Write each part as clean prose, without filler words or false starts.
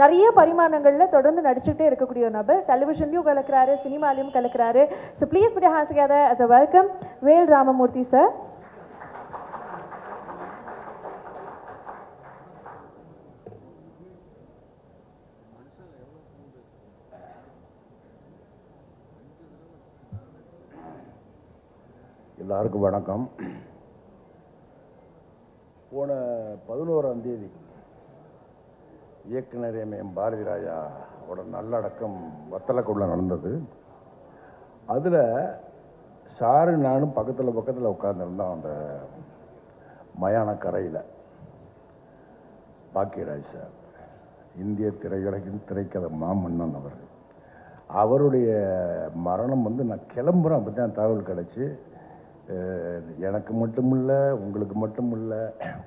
நிறைய பரிமாணங்களில் தொடர்ந்து நடிச்சுட்டே இருக்கக்கூடிய ஒரு நபர். டெலிவிஷன்லையும் கலக்கிறாரு, சினிமாலையும் கலக்கிறாரு. So please put your hands together as a welcome Vel Ramamoorthy sir. எல்லாருக்கும் வணக்கம். போன 11ஆம் தேதி இயக்குனர் எம் பாரதி ராஜாவோட நல்லடக்கம் வத்தலக்குள்ள நடந்தது. அதில் சாரு நானும் பக்கத்தில் உட்கார்ந்துருந்தோம். அந்த மயான கரையில் பாக்கியராஜ் சார், இந்திய திரையுலகின் திரைக்கதை மாமன்னன் அவருடைய மரணம் நான் கிளம்புறேன். அப்படி தான் தகவல் கிடச்சி, எனக்கு மட்டும் இல்லை, உங்களுக்கு மட்டும் இல்லை,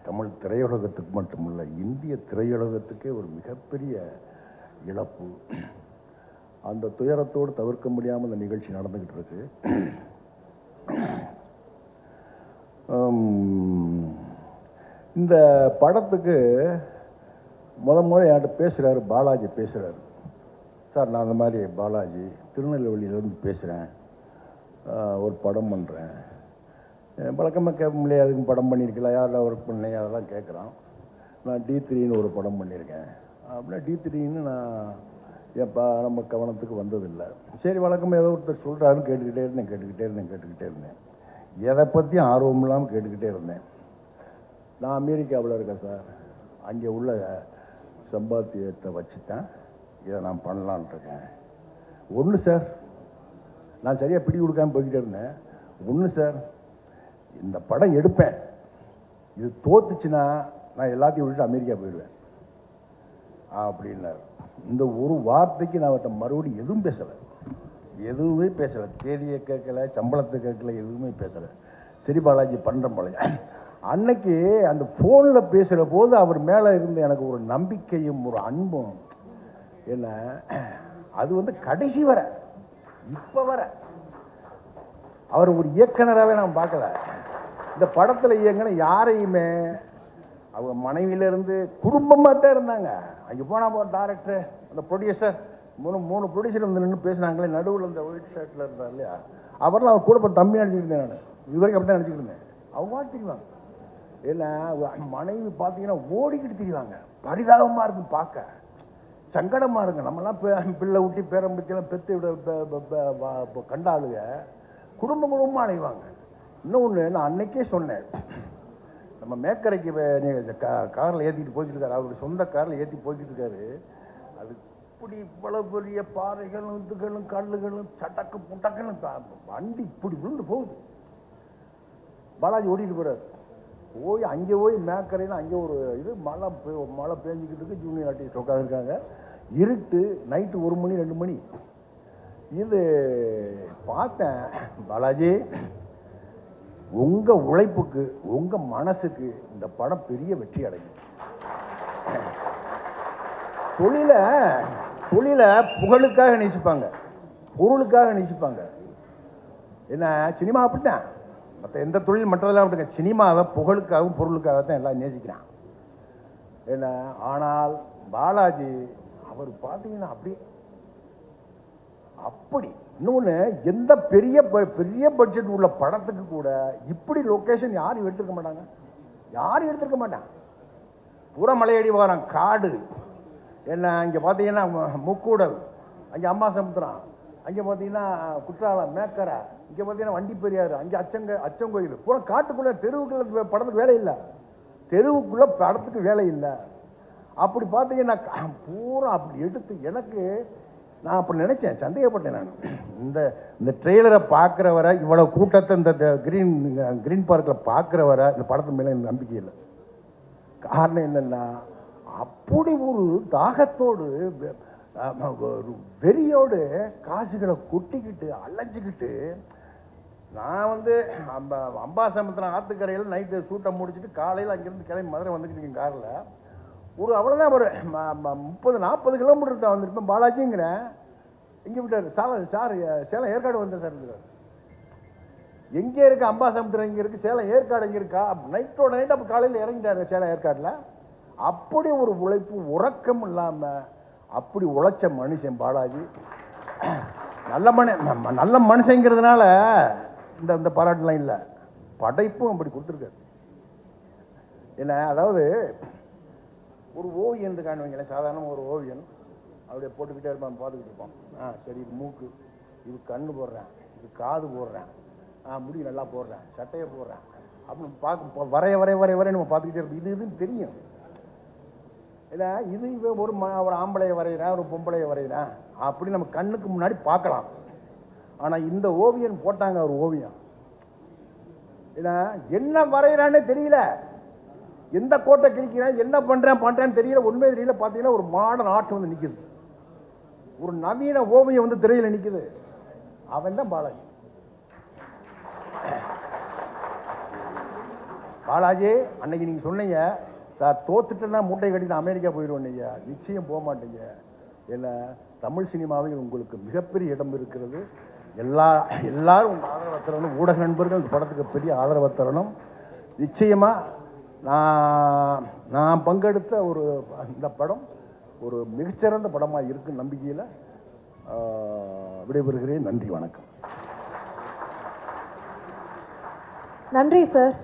தமிழ் திரையுலகத்துக்கு மட்டும் இல்லை, இந்திய திரையுலகத்துக்கே ஒரு மிகப்பெரிய இழப்பு. அந்த துயரத்தோடு தவிர்க்க முடியாமல் இந்த நிகழ்ச்சி நடந்துக்கிட்டு இருக்கு. இந்த படத்துக்கு முதல் என்கிட்ட பேசுகிறாரு பாலாஜி. பேசுகிறாரு, சார் நான் அந்த மாதிரி பாலாஜி திருநெல்வேலியிலேருந்து பேசுகிறேன், ஒரு படம் பண்ணுறேன். வழக்கமாக கேட்க முடியாது, அதுக்கு படம் பண்ணியிருக்கலாம், யாரெல்லாம் ஒர்க் பண்ணேன் அதெல்லாம் கேட்குறான். நான் D3ன்னு ஒரு படம் பண்ணியிருக்கேன் அப்படின்னா D3ன்னு நான் எப்போ நம்ம கவனத்துக்கு வந்ததில்லை. சரி, வழக்கமாக ஏதோ ஒருத்தர் சொல்கிறாருன்னு கேட்டுக்கிட்டே இருந்தேன். எதை பற்றியும் ஆர்வம் இல்லாமல் கேட்டுக்கிட்டே இருந்தேன். நான் அமெரிக்காவில் இருக்கேன் சார், அங்கே உள்ள சம்பாத்தியத்தை வச்சு தான் இதை நான் பண்ணலான்ட்டு இருக்கேன். ஒன்று சார், நான் சரியாக பிடி கொடுக்காமல் போய்கிட்டே இருந்தேன். ஒன்று சார், இந்த படம் எடுப்பேன், இது தோத்துச்சுன்னா நான் எல்லாத்தையும் விட்டுட்டு அமெரிக்கா போயிடுவேன் அப்படின்னார். இந்த ஒரு வார்த்தைக்கு நான் அவர்கிட்ட மறுபடியும் எதுவுமே பேசலை. தேதியை கேட்கல, சம்பளத்தை கேட்கல, எதுவுமே பேசலை. சரி பாலாஜி பண்ணுறேன் பாலாஜி. அன்னைக்கு அந்த ஃபோனில் பேசுகிற போது அவர் மேலே இருந்த எனக்கு ஒரு நம்பிக்கையும் ஒரு அன்பும் என்ன, அது கடைசி வர இப்போ வர அவர் ஒரு இயக்குனராகவே நான் பார்க்கல. இந்த படத்தில் இயங்கின யாரையுமே அவங்க மனைவியிலேருந்து குடும்பமாக தான் இருந்தாங்க. அங்கே போனால் டைரக்டர், அந்த ப்ரொடியூசர், மூணு ப்ரொடியூசர் நின்று பேசினாங்களே, நடுவில் இந்த ஒயிட் ஷர்ட்டில் இருந்தார் இல்லையா, அவரெல்லாம் அவர் கூட இப்போ தம்பி நினச்சிக்கிட்டு நான் இது வரைக்கும் அப்படி தான் நினச்சிக்கிட்டு இருந்தேன். அவங்க மாட்டிக்குவாங்க. ஏன்னா மனைவி பார்த்தீங்கன்னா ஓடிக்கிட்டு திரிவாங்க. பரிதாபமாக இருக்கும், பார்க்க சங்கடமாக இருக்கும். நம்மலாம் பிள்ளை ஊட்டி பேரம்பத்தியெல்லாம் பெற்று விட கண்டாளுங்க குடும்பமாக அலைவாங்க. இன்னொன்று நான் அன்னைக்கே சொன்னேன், நம்ம மேக்கரைக்கு காரில் ஏற்றிட்டு போய்கிட்டு இருக்காரு, அவருடைய சொந்த காரில் ஏற்றி போய்கிட்டு இருக்காரு. அது இப்படி இவ்வளோ பெரிய பாறைகளும் இதுகளும் கல்லுகளும் சட்டக்கு புட்டக்குன்னு வண்டி இப்படி விழுந்து போகுது. பாலாஜி ஓடிட்டு போகிறார். அங்கே போய் மேக்கரைன்னு அங்கே ஒரு இது மழை பேஞ்சிக்கிட்டு இருக்கு. ஜூனியர் ஆர்டிஸ்ட் உட்காந்துருக்காங்க. இருட்டு, நைட்டு 1 மணி 2 மணி. இது பார்த்தேன், பாலாஜி உங்கள் உழைப்புக்கு, உங்கள் மனசுக்கு இந்த படம் பெரிய வெற்றி அடையும். தொழிலை புகழுக்காக நேசிப்பாங்க, பொருளுக்காக நேசிப்பாங்க. என்ன சினிமா அப்படித்தான், மற்ற எந்த தொழில் மற்றதெல்லாம் விட்டுங்க, சினிமாவை புகழுக்காகவும் பொருளுக்காகத்தான் எல்லாம் நேசிக்கிறான். என்ன ஆனால் பாலாஜி அவர் பார்த்தீங்கன்னா அப்படி இன்னொன்று, எந்த பெரிய பட்ஜெட் உள்ள படத்துக்கு கூட இப்படி லொக்கேஷன் யாரும் எடுத்துருக்க மாட்டாங்க. பூரா மலையடி வாரம், காடு, என்ன இங்கே பார்த்தீங்கன்னா முக்கூடல், அங்கே அம்மா சமுத்திரம், அங்கே பார்த்தீங்கன்னா குற்றாலம், மேக்கரை, இங்கே பார்த்தீங்கன்னா வண்டி பெரியாறு, அங்கே அச்சங்கோயில், பூரா காட்டுக்குள்ளே, தெருவுக்குள்ள படத்துக்கு வேலை இல்லை, தெருவுக்குள்ளே படத்துக்கு வேலை இல்லை. அப்படி பார்த்தீங்கன்னா பூரா அப்படி எடுத்து எனக்கு நான் அப்படி நினச்சேன், சந்தேகப்பட்டேன். நான் இந்த ட்ரெய்லரை பார்க்குற வரை, இவ்வளோ கூட்டத்தை இந்த கிரீன் பார்க்கில் பார்க்குற வரை இந்த படத்து மேலே எனக்கு நம்பிக்கை இல்லை. காரணம் என்னென்னா, அப்படி ஒரு தாகத்தோடு வெறியோடு காசுகளை கொட்டிக்கிட்டு அலைஞ்சிக்கிட்டு, நான் அம்பாசமுத்திரம் ஆற்றுக்கரையில் நைட்டு ஷூட்டை முடிச்சுட்டு காலையில் அங்கேருந்து கிளம்பி மதுரை வந்துக்கிட்டு இருக்கேன் காரில். ஒரு அவ்வளோதான் ஒரு 30-40 கிலோமீட்டர் தான் வந்திருப்பேன். பாலாஜிங்கிறேன், இங்கே விட்டார் சார், சேலம் ஏற்காடு வந்தேன் சார். எங்கே இருக்குது அம்பாசமுத்திரம், இங்கே இருக்குது சேலம் ஏற்காடு, எங்கே இருக்கா? நைட்டோட நைட் அப்போ காலையில் இறங்கிட்டாரு சேலம் ஏற்காட்டில். அப்படி ஒரு உழைப்பு, உறக்கம் இல்லாமல் அப்படி உழைச்ச மனுஷன் பாலாஜி. நல்ல மனுஷங்கிறதுனால இந்த பாராட்டுலாம் இல்லை, படைப்பும் அப்படி கொடுத்துருக்காரு. என்ன அதாவது ஒரு ஓவியன் இருக்கான்னு சாதாரண ஒரு ஓவியன் அப்படியே போட்டுக்கிட்டே இருப்பான், பார்த்துக்கிட்டு இருப்பான். சரி, இது மூக்கு, இது கண்ணு போடுறேன், இது காது போடுறேன், முடி நல்லா போடுறேன், சட்டையை போடுறேன் அப்படின்னு பார்க்க வரைய நம்ம பார்த்துக்கிட்டே இருப்போம். இதுன்னு தெரியும். இல்லை இது ஒரு ஆம்பளையை வரைகிறேன், ஒரு பொம்பளையை வரைகிறேன் அப்படி நம்ம கண்ணுக்கு முன்னாடி பார்க்கலாம். ஆனால் இந்த ஓவியன் போட்டாங்க ஒரு ஓவியம், ஏன்னா என்ன வரைகிறான்னே தெரியல, எந்த கோட்டை கிழிக்கிறேன், என்ன பண்ணுறேன்னு தெரியல, உண்மை தெரியல. பார்த்தீங்கன்னா ஒரு மாடர்ன் ஆர்ட் வந்து நிற்குது, ஒரு நவீன ஓவியம் வந்து திரையில் நிற்குது. அவன் தான் பாலாஜி. பாலாஜி, அன்னைக்கு நீங்கள் சொன்னீங்க சார், தோத்துட்டேன்னா மூட்டை கட்டி நான் அமெரிக்கா போயிடுவேன். நீங்கள் நிச்சயம் போக மாட்டீங்க. என்ன, தமிழ் சினிமாவில் உங்களுக்கு மிகப்பெரிய இடம் இருக்கிறது. எல்லாரும் உங்கள் ஆதரவை தரணும். ஊடக நண்பர்கள் இந்த படத்துக்கு பெரிய ஆதரவை தரணும். நிச்சயமாக நான் பங்கெடுத்த இந்த படம் ஒரு மிகச்சிறந்த படமாக இருக்குன்னு நம்பிக்கையில் விடைபெறுகிறேன். நன்றி, வணக்கம். நன்றி சார்.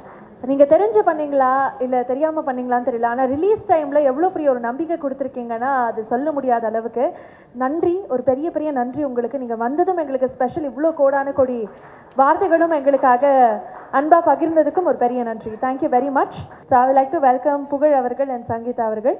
நீங்கள் தெரிஞ்சு பண்ணீங்களா இல்லை தெரியாமல் பண்ணீங்களான்னு தெரியல, ஆனால் ரிலீஸ் டைமில் எவ்வளோ பெரிய ஒரு நம்பிக்கை கொடுத்துருக்கீங்கன்னா அது சொல்ல முடியாத அளவுக்கு நன்றி, ஒரு பெரிய பெரிய நன்றி உங்களுக்கு. நீங்கள் வந்ததும் எங்களுக்கு ஸ்பெஷல், இவ்வளோ கோடான கொடி வார்த்தைகளும் எங்களுக்காக அன்பாக பகிர்ந்ததுக்கும் ஒரு பெரிய நன்றி. Thank you very much. So I would like to welcome புகழ் அவர்கள் அண்ட் சங்கீதா அவர்கள்.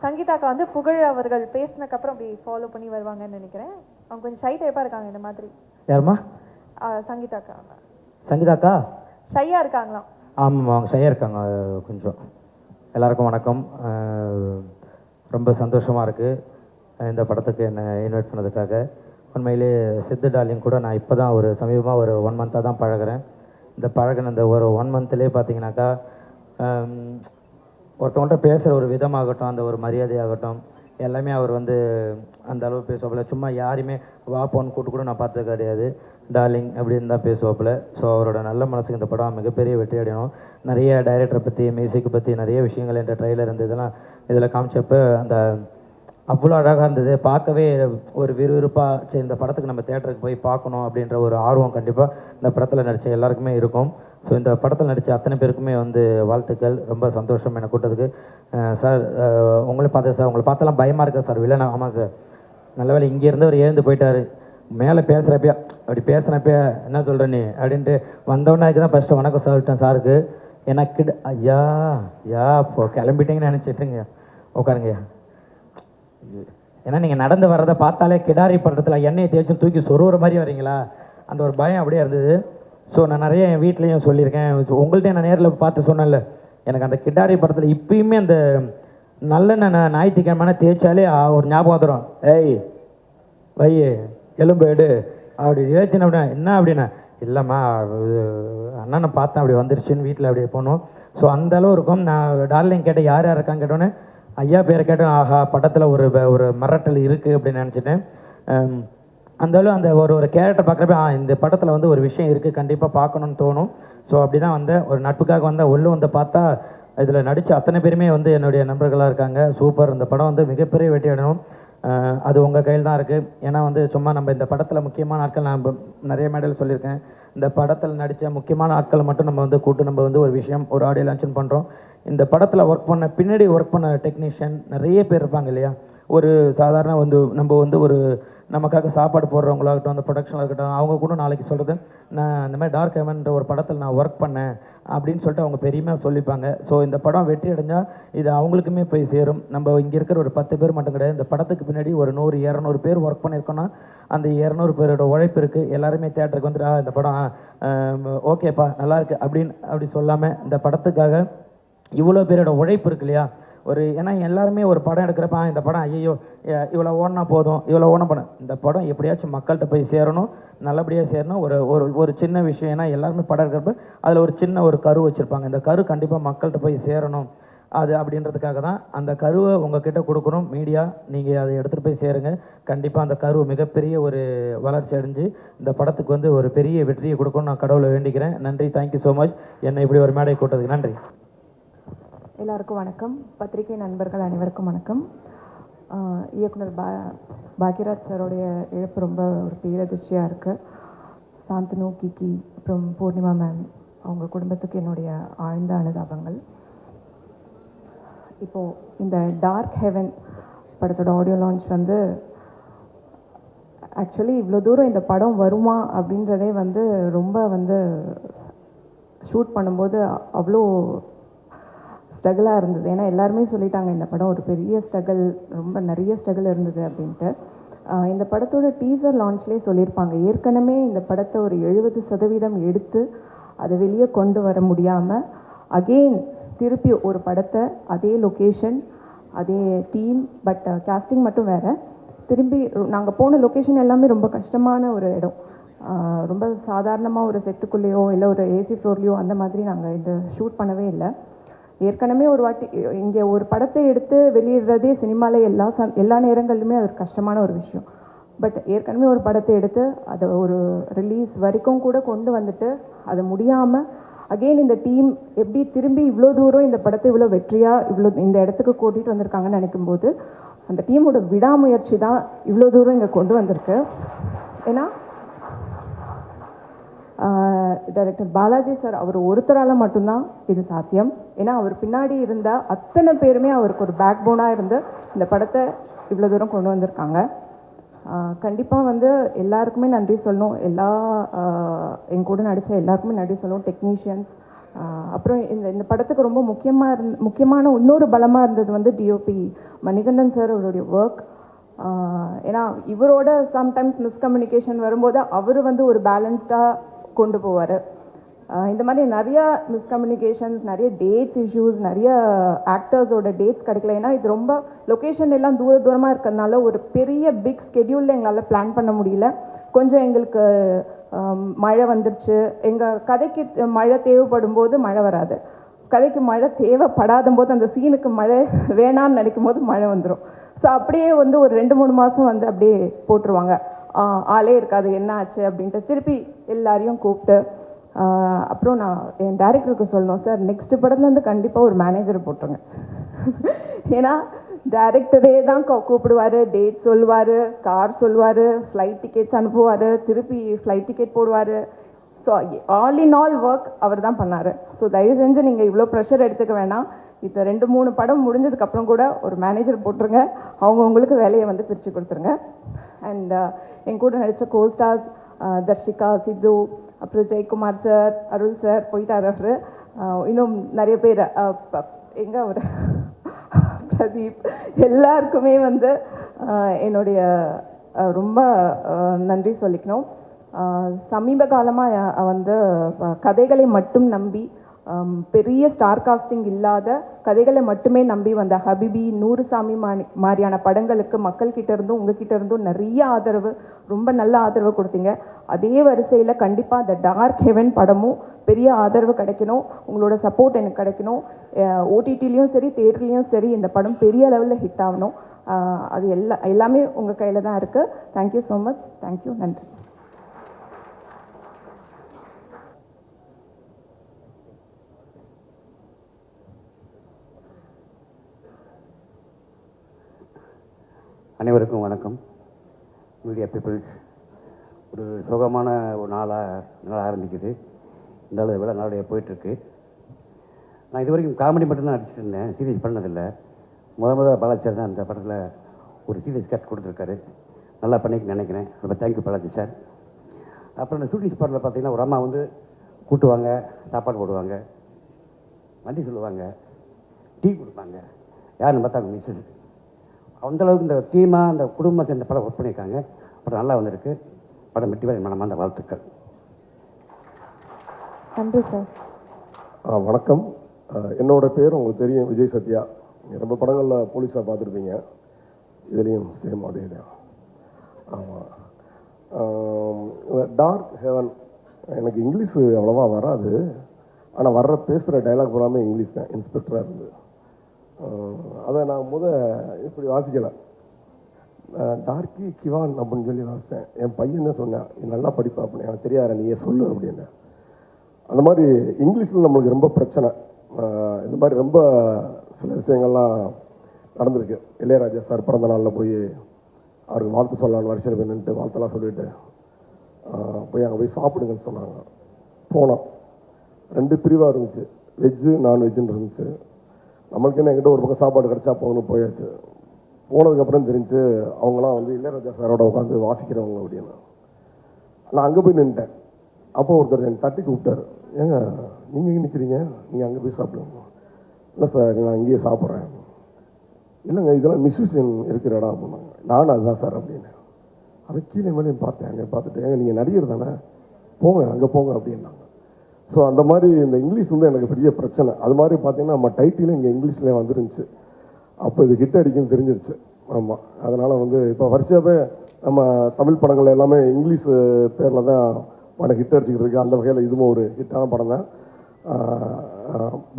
சங்கீதாக்கா வந்து புகழ் அவர்கள் பேசினதுக்கப்புறம் அப்படி ஃபாலோ பண்ணி வருவாங்கன்னு நினைக்கிறேன். அவங்க கொஞ்சம் ஷை டைப்பாக இருக்காங்க இந்த மாதிரி. யாருமா? சங்கீதாக்கா. சங்கீதாக்கா ஷையாக இருக்காங்களாம். ஆமாம், அவங்க ஷையாக இருக்காங்க கொஞ்சம். எல்லாருக்கும் வணக்கம். ரொம்ப சந்தோஷமாக இருக்குது இந்த படத்துக்கு என்னை இன்வைட் பண்ணதுக்காக. உண்மையிலே சித்து டார்லிங் கூட நான் இப்போ தான் சமீபமாக ஒரு 1 மந்த்தாக தான் பழகிறேன். இந்த பழகின இந்த ஒரு 1 மந்த்லேயே பார்த்தீங்கன்னாக்கா ஒருத்தவங்கள்ட்ட பேசுகிற ஒரு விதமாகட்டும், அந்த ஒரு மரியாதையாகட்டும், எல்லாமே அவர் அந்த அளவு பேசுவாப்புல. சும்மா யாரையுமே வா போன்னு கூட்டு கூட நான் பார்த்தது கிடையாது. டார்லிங் அப்படின்னு தான் பேசுவாப்புல. ஸோ அவரோட நல்ல மனசுக்கு இந்த படம் மிகப்பெரிய வெற்றி அடையணும். நிறைய டைரக்டரை பற்றி, மியூசிக்கை பற்றி நிறைய விஷயங்கள் இந்த ட்ரெய்லர் இதெல்லாம் இதில் காமிச்சப்போ அவ்வளோ அழகாக இருந்தது. பார்க்கவே ஒரு விறுவிறுப்பாக, சரி இந்த படத்துக்கு நம்ம தேட்டருக்கு போய் பார்க்கணும் அப்படின்ற ஒரு ஆர்வம் கண்டிப்பாக இந்த படத்தில் நடித்த எல்லாருக்குமே இருக்கும். ஸோ இந்த படத்தில் நடித்த அத்தனை பேருக்குமே வாழ்த்துக்கள். ரொம்ப சந்தோஷம் என்னை கூட்டத்துக்கு. சார் உங்களை பார்த்தேன் சார், உங்களை பார்த்தெல்லாம் பயமாக இருக்கா சார்? வில்லனா? ஆமாம் சார். நல்ல வேலை இங்கேருந்து அவர் எழுந்து போயிட்டார். மேலே பேசுகிறப்ப அப்படி பேசுகிறப்ப என்ன சொல்கிற நீ அப்படின்ட்டு வந்தோடனே தான் ஃபஸ்ட்டு வணக்கம் சொல்லிட்டேன் சாருக்கு. எனக்கு ஐயா இப்போ கிளம்பிட்டீங்கன்னு நினச்சிட்டுங்க. உட்காருங்கய்யா. ஏன்னா நீங்கள் நடந்து வர்றதை பார்த்தாலே கிடாரி படத்தில் எண்ணெயை தேய்ச்சி தூக்கி சொருகிற மாதிரி வரீங்களா, அந்த ஒரு பயம் அப்படியே இருந்தது. ஸோ நான் நிறைய என் வீட்லேயும் சொல்லியிருக்கேன், உங்கள்கிட்ட நான் நேரில் பார்த்து சொன்னேன்ல, எனக்கு அந்த கிடாரி படத்தில் இப்பயுமே அந்த நல்லெண்ணெய் ஞாயிற்றுக்கிழமை தேய்ச்சாலே ஒரு ஞாபகம் வந்துடும். ஏய் வை எலும்பு எடு அப்படி ஏச்சுன்னு அப்படின்னா என்ன அப்படின்னா, இல்லைம்மா அண்ணனை பார்த்தேன் அப்படி வந்துருச்சுன்னு வீட்டில் அப்படியே போனோம். ஸோ அந்தளவு இருக்கும். நான் டார்லிங் கேட்டேன் யார் யார் இருக்கான்னு கேட்டோன்னே ஐயா பேரை கேட்டேன். ஆஹா, படத்தில் ஒரு மிரட்டல் இருக்குது அப்படின்னு நினச்சிட்டேன். அந்தளவு அந்த ஒரு கேரக்டர் பார்க்குறப்ப இந்த படத்தில் ஒரு விஷயம் இருக்குது, கண்டிப்பாக பார்க்கணுன்னு தோணும். ஸோ அப்படி தான் வந்தேன். ஒரு நட்புக்காக வந்தேன். உள்ளே பார்த்தா இதில் நடித்த அத்தனை பேருமே என்னுடைய நண்பர்களாக இருக்காங்க. சூப்பர். இந்த படம் மிகப்பெரிய வெற்றி அடையணும். அது உங்கள் கையில் தான் இருக்குது. ஏன்னா சும்மா நம்ம இந்த படத்தில் முக்கியமான ஆட்கள், நான் நிறைய மேடையில் சொல்லியிருக்கேன், இந்த படத்தில் நடித்த முக்கியமான ஆட்களை மட்டும் நம்ம கூட்டு நம்ம ஒரு விஷயம் ஒரு ஆடியோ லான்ச் பண்ணுறோம். இந்த படத்தில் ஒர்க் பண்ண பின்னாடி ஒர்க் பண்ண டெக்னீஷியன் நிறைய பேர் இருப்பாங்க இல்லையா. ஒரு சாதாரண நம்ம ஒரு நமக்காக சாப்பாடு போடுறவங்களாகட்டும், அந்த ப்ரொடக்ஷனாக இருக்கட்டும், அவங்க கூட நாளைக்கு சொல்கிறது நான் இந்த மாதிரி டார்க் ஹெவன்ன்ற ஒரு படத்தில் நான் ஒர்க் பண்ணேன் அப்படின்னு சொல்லிட்டு அவங்க பெருமையாக சொல்லிப்பாங்க. ஸோ இந்த படம் வெற்றி அடைஞ்சால் இது அவங்களுக்குமே போய் சேரும். நம்ம இங்கே இருக்கிற ஒரு 10 பேர் மட்டும் கிடையாது, இந்த படத்துக்கு பின்னாடி ஒரு 100-200 பேர் ஒர்க் பண்ணியிருக்கோன்னா அந்த 200 பேரோட உழைப்பு இருக்குது. எல்லாருமே தேட்டருக்கு வந்துட்டு இந்த படம் ஓகேப்பா நல்லாயிருக்கு அப்படி சொல்லாமல் இந்த படத்துக்காக இவ்வளோ பேரோட உழைப்பு இருக்கு இல்லையா. ஏன்னா எல்லாருமே ஒரு படம் எடுக்கிறப்ப இந்த படம் ஐயோ இவ்வளோ ஓடினா போதும், இவ்வளோ ஓன படம், இந்த படம் எப்படியாச்சும் மக்கள்கிட்ட போய் சேரணும், நல்லபடியாக சேரணும். ஒரு சின்ன விஷயம், ஏன்னா எல்லாருமே படம் எடுக்கிறப்ப அதில் ஒரு சின்ன கரு வச்சுருப்பாங்க, இந்த கரு கண்டிப்பாக மக்கள்கிட்ட போய் சேரணும் அது அப்படின்றதுக்காக தான் அந்த கருவை உங்ககிட்ட கொடுக்கணும். மீடியா நீங்கள் அதை எடுத்துகிட்டு போய் சேருங்க. கண்டிப்பாக அந்த கரு மிகப்பெரிய ஒரு வளர்ச்சி அடைஞ்சு இந்த படத்துக்கு வந்து ஒரு பெரிய வெற்றியை கொடுக்கணும்னு நான் கடவுளை வேண்டிக்கிறேன். நன்றி, தேங்க்யூ ஸோ மச். என்னை இப்படி ஒரு மேடை கூட்டதுக்கு நன்றி. எல்லாருக்கும் வணக்கம். பத்திரிகை நண்பர்கள் அனைவருக்கும் வணக்கம். இயக்குனர் பாக்யராஜ் சாரோடைய இழப்பு ரொம்ப ஒரு பேரதிர்ச்சியாக இருக்குது. சாந்தனு, கிக்கி, அப்புறம் பூர்ணிமா மேம், அவங்க குடும்பத்துக்கு என்னுடைய ஆழ்ந்த அனுதாபங்கள். இப்போது இந்த டார்க் ஹெவன் படத்தோட ஆடியோ லான்ச் வந்து ஆக்சுவலி இவ்வளோ தூரம் இந்த படம் வருமா அப்படின்றதே வந்து ரொம்ப வந்து ஷூட் பண்ணும்போது அவ்வளோ ஸ்ட்ரகிளாக இருந்தது. ஏன்னா எல்லாருமே சொல்லிட்டாங்க இந்த படம் ஒரு பெரிய ஸ்ட்ரகிள், ரொம்ப நிறைய ஸ்ட்ரகிள் இருந்தது அப்படின்ட்டு. இந்த படத்தோட டீசர் லான்ச்லேயே சொல்லியிருப்பாங்க, ஏற்கனவே இந்த படத்தை ஒரு 70% எடுத்து அதை வெளியே கொண்டு வர முடியாமல் அகெயின் திருப்பி ஒரு படத்தை அதே லொக்கேஷன் அதே டீம், பட் கேஸ்டிங் மட்டும் வேறு, திரும்பி நாங்கள் போன லொக்கேஷன் எல்லாமே ரொம்ப கஷ்டமான ஒரு இடம். ரொம்ப சாதாரணமாக ஒரு செட்டுக்குள்ளேயோ இல்லை ஒரு ஏசி ஃப்ளோர்லேயோ அந்த மாதிரி நாங்கள் இந்த ஷூட் பண்ணவே இல்லை. ஏற்கனவே ஒரு வாட்டி இங்கே ஒரு படத்தை எடுத்து வெளியிடுறதே சினிமாவில் எல்லா நேரங்கள்லையுமே அது ஒரு கஷ்டமான ஒரு விஷயம். பட் ஏற்கனவே ஒரு படத்தை எடுத்து அதை ஒரு ரிலீஸ் வரைக்கும் கூட கொண்டு வந்துட்டு அது முடியாமல் அகெயின் இந்த டீம் எப்படி திரும்பி இவ்வளோ தூரம் இந்த படத்தை இவ்வளோ வெற்றியாக இவ்வளோ இந்த இடத்துக்கு கூட்டிகிட்டு வந்திருக்காங்கன்னு நினைக்கும்போது அந்த டீமோட விடாமுயற்சி தான் இவ்வளோ தூரம் இங்கே கொண்டு வந்திருக்கு. ஏன்னா டைரக்டர் பாலாஜி சார் அவர் ஒருத்தரால் மட்டும்தான் இது சாத்தியம். ஏன்னா அவர் பின்னாடி இருந்த அத்தனை பேருமே அவருக்கு ஒரு பேக் போனாக இருந்து இந்த படத்தை இவ்வளோ தூரம் கொண்டு வந்திருக்காங்க. கண்டிப்பாக வந்து எல்லாருக்குமே நன்றி சொல்லணும். என் கூட நடித்த எல்லாருக்குமே நன்றி சொல்லணும், டெக்னீஷியன்ஸ். அப்புறம் இந்த படத்துக்கு ரொம்ப முக்கியமான இன்னொரு பலமாக இருந்தது வந்து டிஓபி மணிகண்டன் சார், அவருடைய ஒர்க். ஏன்னா இவரோட சம்டைம்ஸ் மிஸ்கம்யூனிகேஷன் வரும்போது அவர் வந்து ஒரு பேலன்ஸ்டாக கொண்டு போவார். இந்த மாதிரி நிறையா மிஸ்கம்யூனிகேஷன்ஸ், நிறைய டேட்ஸ் இஷ்யூஸ், நிறைய ஆக்டர்ஸோட டேட்ஸ் கிடைக்கல. ஏன்னா இது ரொம்ப லொக்கேஷன் எல்லாம் தூரமாக இருக்கிறதுனால ஒரு பெரிய பிக் ஸ்கெடியூலில் எங்களால் பிளான் பண்ண முடியல. கொஞ்சம் எங்களுக்கு மழை வந்துருச்சு. எங்கள் கதைக்கு மழை தேவைப்படும் போது மழை வராது, கதைக்கு மழை தேவைப்படாத போது அந்த சீனுக்கு மழை வேணான்னு நினைக்கும் போது மழை வந்துடும். ஸோ அப்படியே வந்து ஒரு 2-3 மாதம் வந்து அப்படியே போட்டுருவாங்க. ஆளே இருக்காது, என்ன ஆச்சு அப்படின்ட்டு திருப்பி எல்லாரையும் கூப்பிட்டு அப்புறம் நான் என் டைரக்டருக்கு சொல்லணும், சார் நெக்ஸ்ட் படத்துலேருந்து கண்டிப்பாக ஒரு மேனேஜரை போட்டுருங்க. ஏன்னா டைரக்டரே தான் கூப்பிடுவார், டேட் சொல்லுவார், கார் சொல்லுவார், ஃப்ளைட் டிக்கெட்ஸ் அனுப்புவார், திருப்பி ஃப்ளைட் டிக்கெட் போடுவார். So all in all work அவர் தான் பண்ணார். ஸோ தயவு செஞ்சு நீங்கள் இவ்வளோ ப்ரெஷர் எடுத்துக்க வேணாம். இப்போ 2-3 படம் முடிஞ்சதுக்கப்புறம் கூட ஒரு மேனேஜர் போட்டுருங்க, அவங்கவுங்களுக்கு வேலையை வந்து பிரித்து கொடுத்துருங்க. அண்ட் என் கூட நடித்த கோஸ்டார்ஸ் தர்ஷிகா, சித்து, அப்புறம் ஜெயக்குமார் சார், அருள் சார் போயிட்டார் அவர், இன்னும் நிறைய பேர், எங்கே அவர் பிரதீப், எல்லாருக்குமே வந்து என்னுடைய ரொம்ப நன்றி சொல்லிக்கணும். சமீப காலமாக வந்து கதைகளை மட்டும் நம்பி பெரிய ஸ்டார் காஸ்டிங் இல்லாத கதைகளை மட்டுமே நம்பி வந்த ஹபிபி, நூறுசாமி மாதிரியான படங்களுக்கு மக்கள்கிட்ட இருந்தும் உங்ககிட்ட இருந்தும் நிறைய ஆதரவு, ரொம்ப நல்ல ஆதரவு கொடுத்தீங்க. அதே வரிசையில் கண்டிப்பாக அந்த டார்க் ஹெவன் படமும் பெரிய ஆதரவு கிடைக்கணும், உங்களோட சப்போர்ட் எனக்கு கிடைக்கணும். ஓடிடிலையும் சரி தியேட்டர்லேயும் சரி இந்த படம் பெரிய லெவலில் ஹிட் ஆகணும். அது எல்லாமே உங்கள் கையில் தான் இருக்குது. Thank you so much. தேங்க்யூ, நன்றி. அனைவருக்கும் வணக்கம். மீடியா பீப்புள்ஸ், ஒரு சோகமான ஒரு நாளாக ஆரம்பிக்குது. இந்த அளவு விழா நாளைய போயிட்டுருக்கு. நான் இது வரைக்கும் காமெடி மட்டும்தான் நடிச்சிட்டு இருந்தேன், சீரியஸ் பண்ணதில்லை. முதல் பாலாஜி தான் அந்த படத்தில் ஒரு சீரியஸ் கட் கொடுத்துருக்காரு. நல்லா பண்ணிக்க நினைக்கிறேன். ரொம்ப தேங்க்யூ பாலாஜி சார். அப்புறம் இந்த ஷூட்டிங் ஸ்பாட்டில் பார்த்தீங்கன்னா ஒரு அம்மா வந்து கூட்டுவாங்க, சாப்பாடு போடுவாங்க, வண்டி சொல்லுவாங்க, டீ கொடுப்பாங்க. யாருன்னு பார்த்தா அவங்க மிஸ்ஸஸ். அந்தளவுக்கு இந்த டீமாக அந்த குடும்பம் சேர்ந்த படம் ஒர்க் பண்ணியிருக்காங்க. படம் நல்லா வந்திருக்கு. படம் வெற்றி பெற மனமார்ந்த வாழ்த்துக்கள். நன்றி சார். வணக்கம். என்னோடய பேர் உங்களுக்கு தெரியும், விஜய் சத்யா. ரொம்ப படங்களில் போலீஸாக பார்த்துருப்பீங்க, இதுலேயும் சேம் அதே தான். ஆமாம். டார்க் ஹெவன் எனக்கு இங்கிலீஷு அவ்வளோவா வராது, ஆனால் பேசுகிற டைலாக் போகாமல் இங்கிலீஷ் தான். இன்ஸ்பெக்டராக இருந்து அதை நான் இப்படி வாசிக்கலை. டார்க்கி கிவான் அப்படின்னு சொல்லி வாசித்தேன். என் பையன் தான் சொன்னேன், நீ நல்லா படிப்பா அப்படின்னு. எனக்கு தெரியாது, நீயே சொல்லு அப்படின்னு. அந்த மாதிரி இங்கிலீஷில் நம்மளுக்கு ரொம்ப பிரச்சனை. இந்த மாதிரி ரொம்ப சில விஷயங்கள்லாம் நடந்திருக்கு. இளையராஜா சார் பிறந்த நாளில் போய் அவருக்கு வாழ்த்து சொல்லலான்னு வரிசையில் போய் நின்றுட்டு வாழ்த்தெல்லாம் சொல்லிவிட்டு போய் அங்கே போய் சாப்பிடுங்கன்னு சொன்னாங்க. போனோம். 2 பிரிவாக இருந்துச்சு, வெஜ்ஜு நான்வெஜ்ஜுன்னு இருந்துச்சு. நம்மளுக்கு என்ன, என்கிட்ட ஒரு பக்கம் சாப்பாடு கிடச்சா போகணும் போயாச்சு. போனதுக்கப்புறம் தெரிஞ்சு அவங்களாம் வந்து இளையராஜா சாரோட உட்காந்து வாசிக்கிறவங்க அப்படின்னு. நான் அங்கே போய் நின்ட்டேன். அப்போ ஒருத்தர் என் தட்டி கூப்பிட்டாரு, ஏங்க நீங்கள் இங்கே நிற்கிறீங்க, நீங்கள் அங்கே போய் சாப்பிடுங்க. இல்லை சார், நான் இங்கேயே சாப்பிட்றேன். இல்லைங்க, இதெல்லாம் மிஸ்யூஷன் இருக்கிற இடம் அப்படின்னாங்க. நானும் அதுதான் சார் அப்படின்னு. அதை கீழே மேலேயும் பார்த்தேன். அங்கே பார்த்துட்டு, ஏங்க நீங்கள் நடிகர் தானே, போங்க அங்கே போங்க அப்படின்னாங்க. ஸோ அந்த மாதிரி இந்த இங்கிலீஷ் வந்து எனக்கு பெரிய பிரச்சனை. அது மாதிரி பார்த்தீங்கன்னா நம்ம டைட்டிலும் இங்கே இங்கிலீஷ்லேயே வந்துருந்துச்சு. அப்போ இது ஹிட் அடிக்குன்னு தெரிஞ்சிருச்சு. ஆமாம், அதனால் வந்து இப்போ வரிசையாகவே நம்ம தமிழ் படங்கள் எல்லாமே இங்கிலீஷ் பேரில் தான் படம் ஹிட் அடிச்சுக்கிட்டு இருக்கு. அந்த வகையில் இதுவும் ஒரு ஹிட்டான படம் தான்.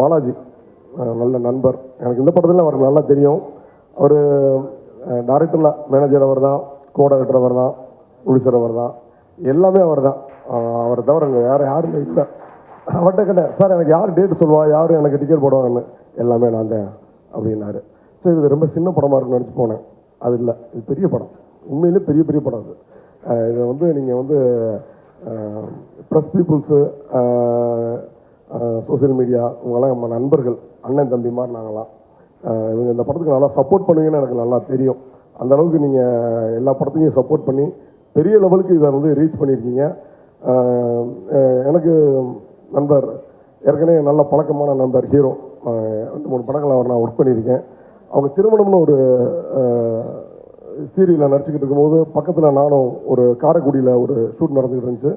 பாலாஜி நல்ல நண்பர். எனக்கு இந்த படத்தில் அவருக்கு நல்லா தெரியும். அவர் டைரக்டரில் மேனேஜர் அவர் தான், கோ டைரக்டர் அவர் தான், ப்ரொடியூசர் அவர் தான், எல்லாமே அவர் தான். அவரை தவிர அங்கே வேறு யாருமே இல்லை. அவர்கிட்ட கேட்டேன், சார் எனக்கு யார் டேட்டு சொல்லுவா, யார் எனக்கு டிக்கெட் போடுவாங்கன்னு. எல்லாமே நான் தான் அப்படின்னாரு. சரி, இது ரொம்ப சின்ன படமாக இருக்குன்னு நினச்சி போனேன். அது இல்லை, இது பெரிய படம், உண்மையிலே பெரிய பெரிய படம். அது இதை வந்து நீங்கள் வந்து ப்ரெஸ் பீப்புள்ஸு, சோசியல் மீடியா, இவங்கெல்லாம் நம்ம நண்பர்கள், அண்ணன் தம்பி மாதிரி நாங்களாம். இவங்க இந்த படத்துக்கு நல்லா சப்போர்ட் பண்ணுவீங்கன்னு எனக்கு நல்லா தெரியும். அந்த அளவுக்கு நீங்கள் எல்லா படத்தையும் சப்போர்ட் பண்ணி பெரிய லெவலுக்கு இதை வந்து ரீச் பண்ணியிருக்கீங்க. எனக்கு நண்பர் ஏற்கனவே நல்ல பழக்கமான நண்பர் ஹீரோ, 2-3 படங்கள் அவர் நான் ஒர்க் பண்ணியிருக்கேன். அவங்க திருமணம்னு ஒரு சீரியலில் நடிச்சுக்கிட்டு இருக்கும்போது பக்கத்தில் நானும் ஒரு காரைக்குடியில் ஒரு ஷூட் நடந்துக்கிட்டு இருந்துச்சு.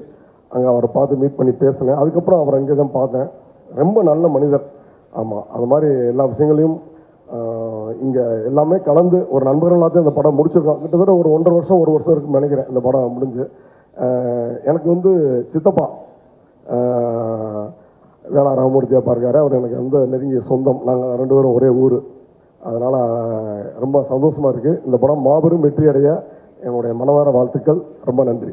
அங்கே அவரை பார்த்து மீட் பண்ணி பேசினேன். அதுக்கப்புறம் அவரை அங்கே தான் பார்த்தேன். ரொம்ப நல்ல மனிதர். ஆமாம், அது மாதிரி எல்லா விஷயங்களையும் இங்கே எல்லாமே கலந்து ஒரு நண்பர்கள் எல்லாத்தையும் இந்த படம் முடிச்சிருக்கோம். கிட்டத்தட்ட ஒரு 1.5 வருஷம் 1 வருஷம் இருக்குன்னு நினைக்கிறேன் இந்த படம் முடிஞ்சு. எனக்கு வந்து சித்தப்பா வேளா ராமமூர்த்தியாக இருக்காரு. அவர் எனக்கு வந்து நெருங்கிய சொந்தம். நாங்கள் 2 பேரும் ஒரே ஊர். அதனால் ரொம்ப சந்தோஷமாக இருக்குது. இந்த படம் மாபெரும் வெற்றி அடைய என்னுடைய மனதார வாழ்த்துக்கள். ரொம்ப நன்றி.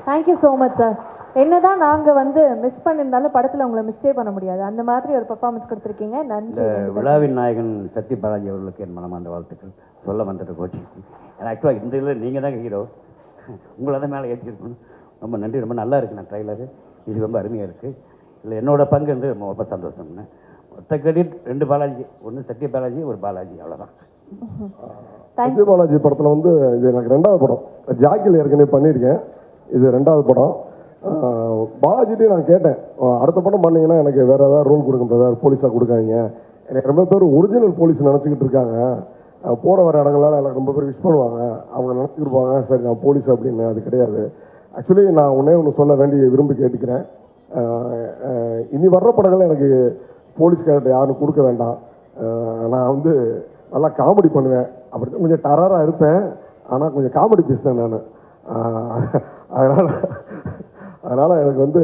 Thank you so much sir. என்னதான் நாங்கள் வந்து மிஸ் பண்ணியிருந்தாலும் படத்தில் உங்களை மிஸ்ஸே பண்ண முடியாது. அந்த மாதிரி ஒரு பெர்ஃபார்மன்ஸ் கொடுத்துருக்கீங்க. நன்றி. விழாவின் நாயகன் சத்ய பாலாஜி அவர்களுக்கு என் மனமார்ந்த வாழ்த்துக்கள் சொல்ல வந்துட்டு போச்சு. ஏன்னா ஆக்சுவலாக இந்த இதில் நீங்கள் தான் ஹீரோ, உங்களை தான் மேலே ஏற்றிருக்கணும். ரொம்ப நன்றி. ரொம்ப நல்லா இருக்குது. நான் ட்ரைலரு இது ரொம்ப அருமையாக இருக்குது. இல்லை என்னோடய பங்கு வந்து ரொம்ப சந்தோஷம்னு. மொத்த கிரெடிட் 2 பாலாஜி, ஒன்று சத்ய பாலாஜி, ஒரு பாலாஜி, அவ்வளோதான். சத்ய பாலாஜி படத்தில் வந்து இது எனக்கு 2வது படம். ஜாக்கில் ஏற்கனவே பண்ணியிருக்கேன், இது 2வது படம். பாலாஜிட்டையும் நான் கேட்டேன், அடுத்த படம் பண்ணிங்கன்னா எனக்கு வேறு ஏதாவது ரோல் கொடுங்க பிரதர், போலீஸாக கொடுக்காதீங்க. எனக்கு ரொம்ப பேர் ஒரிஜினல் போலீஸ் நினச்சிக்கிட்டு இருக்காங்க. போகிற வர இடங்கள்லாம் எனக்கு ரொம்ப பேர் விஷ் பண்ணுவாங்க. அவங்க நினச்சிக்கிருப்பாங்க சரி நான் போலீஸ் அப்படின்னு. அது கிடையாது. ஆக்சுவலி நான் ஒன்று சொல்ல விரும்பி கேட்டுக்கிறேன். இனி வர்ற படங்கள் எனக்கு போலீஸ் கேரக்டர் யாரும் கொடுக்க வேண்டாம். நான் வந்து நல்லா காமெடி பண்ணுவேன். அப்படி கொஞ்சம் டராராக இருப்பேன், ஆனால் கொஞ்சம் காமெடி பேசுகிறேன் நான். அதனால் எனக்கு வந்து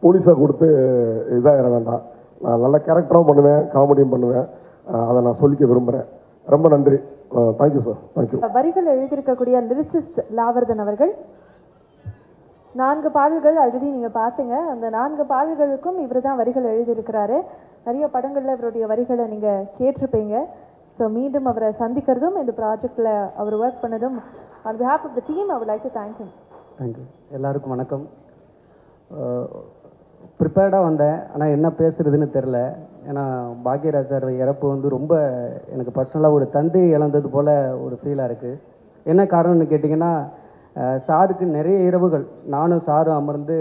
போலீஸாக கொடுத்து இதாக வேண்டாம். நான் நல்ல கேரக்டராகவும் பண்ணுவேன், காமெடியும் பண்ணுவேன். அதை நான் சொல்லிக்க விரும்புகிறேன். ரொம்ப நன்றி. Thank you sir. தேங்க்யூ. வரிகள் எழுதியிருக்கக்கூடிய லிரிசிஸ்ட் லாவர்தன் அவர்கள் 4 பாடல்கள் ஆல்ரெடி நீங்கள் பார்த்தீங்க. அந்த 4 பாடல்களுக்கும் இவர் தான் வரிகள் எழுதியிருக்கிறாரு. நிறைய படங்களில் இவருடைய வரிகளை நீங்கள் கேட்டிருப்பீங்க. ஸோ மீண்டும் அவரை சந்திக்கிறதும் இந்த ப்ராஜெக்டில் அவர் ஒர்க் பண்ணதும் on behalf of the team I would like to thank him. Thank you. எல்லாருக்கும் வணக்கம். ப்ரிப்பேர்டாக வந்தேன், ஆனால் என்ன பேசுகிறதுன்னு தெரில. ஏன்னா பாக்யராஜ் சார் இறப்பு வந்து ரொம்ப எனக்கு பர்சனலாக ஒரு தந்தை இழந்தது போல் ஒரு ஃபீலாக இருக்குது. என்ன காரணம்னு கேட்டிங்கன்னா, சாருக்கு நிறைய இரவுகள் நானும் சாரும் அமர்ந்து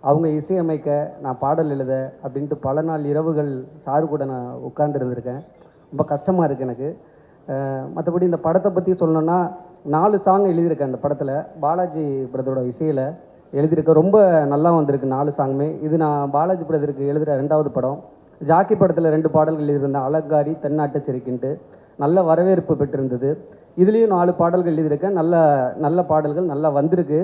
அவங்க இசையமைக்க நான் பாடல் எழுத அப்படின்ட்டு பல நாள் இரவுகள் சாரு கூட நான் உட்கார்ந்துருந்துருக்கேன். ரொம்ப கஷ்டமாக இருக்குது எனக்கு. மற்றபடி இந்த படத்தை பற்றி சொல்லணுன்னா 4 சாங் எழுதியிருக்கேன் அந்த படத்தில். பாலாஜி பிரதரோட இசையில் எழுதியிருக்கேன். ரொம்ப நல்லா வந்திருக்கு 4 சாங்குமே. இது நான் பாலாஜி பிரதருக்கு எழுதுகிற 2வது படம். ஜாக்கி படத்தில் 2 பாடல்கள் எழுதியிருந்தேன், அலங்காரி, தென்னாட்டு செருக்கின்ட்டு. நல்ல வரவேற்பு பெற்றிருந்தது. இதுலேயும் 4 பாடல்கள் எழுதியிருக்கேன். நல்ல பாடல்கள் நல்லா வந்திருக்கு.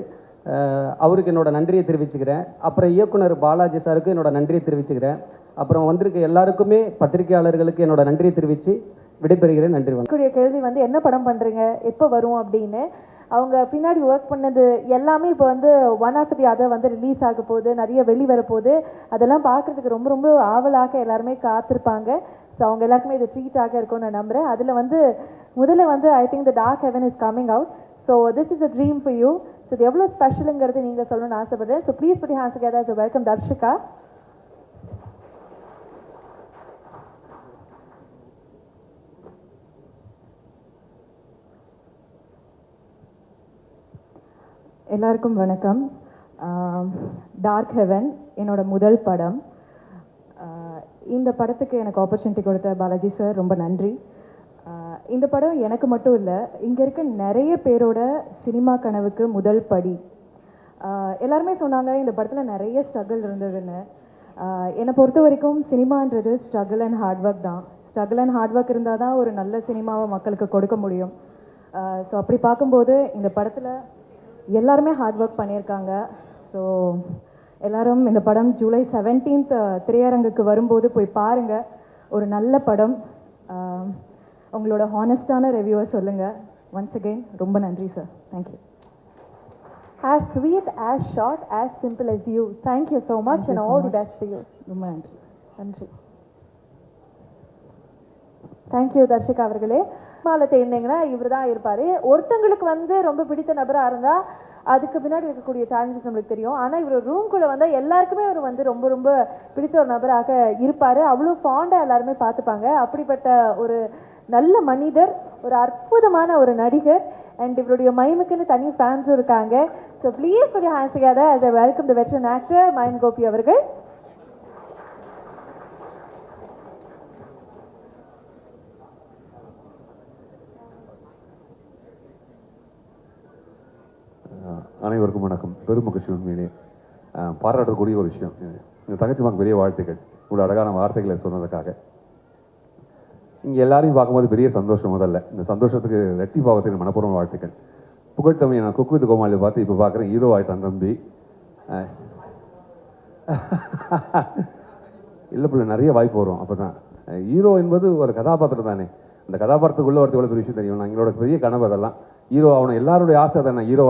அவருக்கு என்னோட நன்றியை தெரிவிச்சுக்கிறேன். அப்புறம் இயக்குனர் பாலாஜி சாருக்கு என்னோட நன்றியை தெரிவிச்சுக்கிறேன். அப்புறம் வந்திருக்க எல்லாருக்குமே பத்திரிகையாளர்களுக்கு என்னோட நன்றியை தெரிவித்து விடைபெறுகிறேன். நன்றி. கூடிய கேள்வி வந்து என்ன படம் பண்ணுறீங்க, எப்போ வரும் அப்படின்னு. அவங்க பின்னாடி ஒர்க் பண்ணது எல்லாமே இப்போ வந்து ஒன் ஆஃப் தி அதர் வந்து ரிலீஸ் ஆக போகுது, நிறைய வெளி வரப்போகுது. அதெல்லாம் பார்க்குறதுக்கு ரொம்ப ரொம்ப ஆவலாக எல்லாருமே காத்திருப்பாங்க. ஸோ அவங்க எல்லாருக்குமே இது ட்ரீட்டாக இருக்கும்னு நான் நம்புகிறேன். அதில் வந்து முதல்ல வந்து I think the Dark Heaven is coming out. So this is a dream for you. So இது எவ்வளோ ஸ்பெஷலுங்கிறது நீங்கள் சொல்லணும்னு ஆசைப்படுறேன். So please put your hands together as a welcome Darshika. எல்லாருக்கும் வணக்கம். டார்க் ஹெவன் என்னோட முதல் படம். இந்த படத்துக்கு எனக்கு ஆப்பர்ச்சுனிட்டி கொடுத்த பாலாஜி சார் ரொம்ப நன்றி. இந்த படம் எனக்கு மட்டும் இல்லை, இங்கே இருக்க நிறைய பேரோட சினிமா கனவுக்கு முதல் படி. எல்லாருமே சொன்னாங்க இந்த படத்தில் நிறைய ஸ்ட்ரகிள் இருந்ததுன்னு. என்னை பொறுத்த வரைக்கும் சினிமான்றது ஸ்ட்ரகிள் அண்ட் ஹார்ட் ஒர்க் தான். ஸ்ட்ரகிள் அண்ட் ஹார்ட் ஒர்க் இருந்தால் தான் ஒரு நல்ல சினிமாவை மக்களுக்கு கொடுக்க முடியும். ஸோ அப்படி பார்க்கும்போது இந்த படத்தில் எல்லாருமே ஹார்ட் ஒர்க் பண்ணியிருக்காங்க. ஸோ எல்லோரும் இந்த படம் ஜூலை 17th திரையரங்குக்கு வரும்போது போய் பாருங்கள். ஒரு நல்ல படம். உங்களோட ஹானஸ்டான ரிவ்யூவை சொல்லுங்கள். ஒன்ஸ் அகெயின் ரொம்ப நன்றி sir. Thank you. As sweet, as short, as simple as you. Thank you so much and all the best to you. ரொம்ப நன்றி. நன்றி. தேங்க்யூ தர்ஷிகா அவர்களே. மாலை தேர்ந்தீங்கன்னா இவர் தான் இருப்பார். ஒருத்தங்களுக்கு வந்து ரொம்ப பிடித்த நபராக இருந்தால் அதுக்கு பின்னாடி இருக்கக்கூடிய சேலஞ்சஸ் நம்மளுக்கு தெரியும். ஆனால் இவர் ரூம்குள்ளே வந்தால் எல்லாருக்குமே அவர் வந்து ரொம்ப ரொம்ப பிடித்த ஒரு நபராக இருப்பார். அவ்வளோ ஃபாண்டாக எல்லாருமே பார்த்துப்பாங்க. அப்படிப்பட்ட ஒரு நல்ல மனிதர், ஒரு அற்புதமான ஒரு நடிகர். அண்ட் இவருடைய மைமுக்குன்னு தனி ஃபேன்ஸும் இருக்காங்க. So please put your hands together as I welcome the veteran actor Mayan Gopi அவர்கள். அனைவருக்கும் வணக்கம். பெரும் மகிழ்ச்சி. உண்மையிலே பாராட்டக்கூடிய ஒரு விஷயம். இந்த தங்கச்சிமாக்கு பெரிய வாழ்த்துக்கள், இவ்வளோ அழகான வார்த்தைகளை சொன்னதுக்காக. இங்கே எல்லாரையும் பார்க்கும்போது பெரிய சந்தோஷம். முதல்ல இந்த சந்தோஷத்துக்கு ரெட்டி பாவத்தின் மனப்பூர்வ வாழ்த்துக்கள். புகழ்த்தமிழ் நான் குக் வித் கோமாளி பார்த்து இப்போ பார்க்குறேன் ஹீரோ ஆகிட்டான் தம்பி. இல்லை பிள்ளை, நிறைய வாய்ப்பு வரும். அப்போ தான் ஹீரோ என்பது ஒரு கதாபாத்திரம் தானே. அந்த கதாபாத்திரத்துக்குள்ளே ஒருத்தர் எவ்வளோ பெரிய விஷயம் தெரியும். நான் எங்களோட பெரிய கனவு அதெல்லாம். ஹீரோ ஆகணும், எல்லாருடைய ஆசை தான். நான் ஹீரோ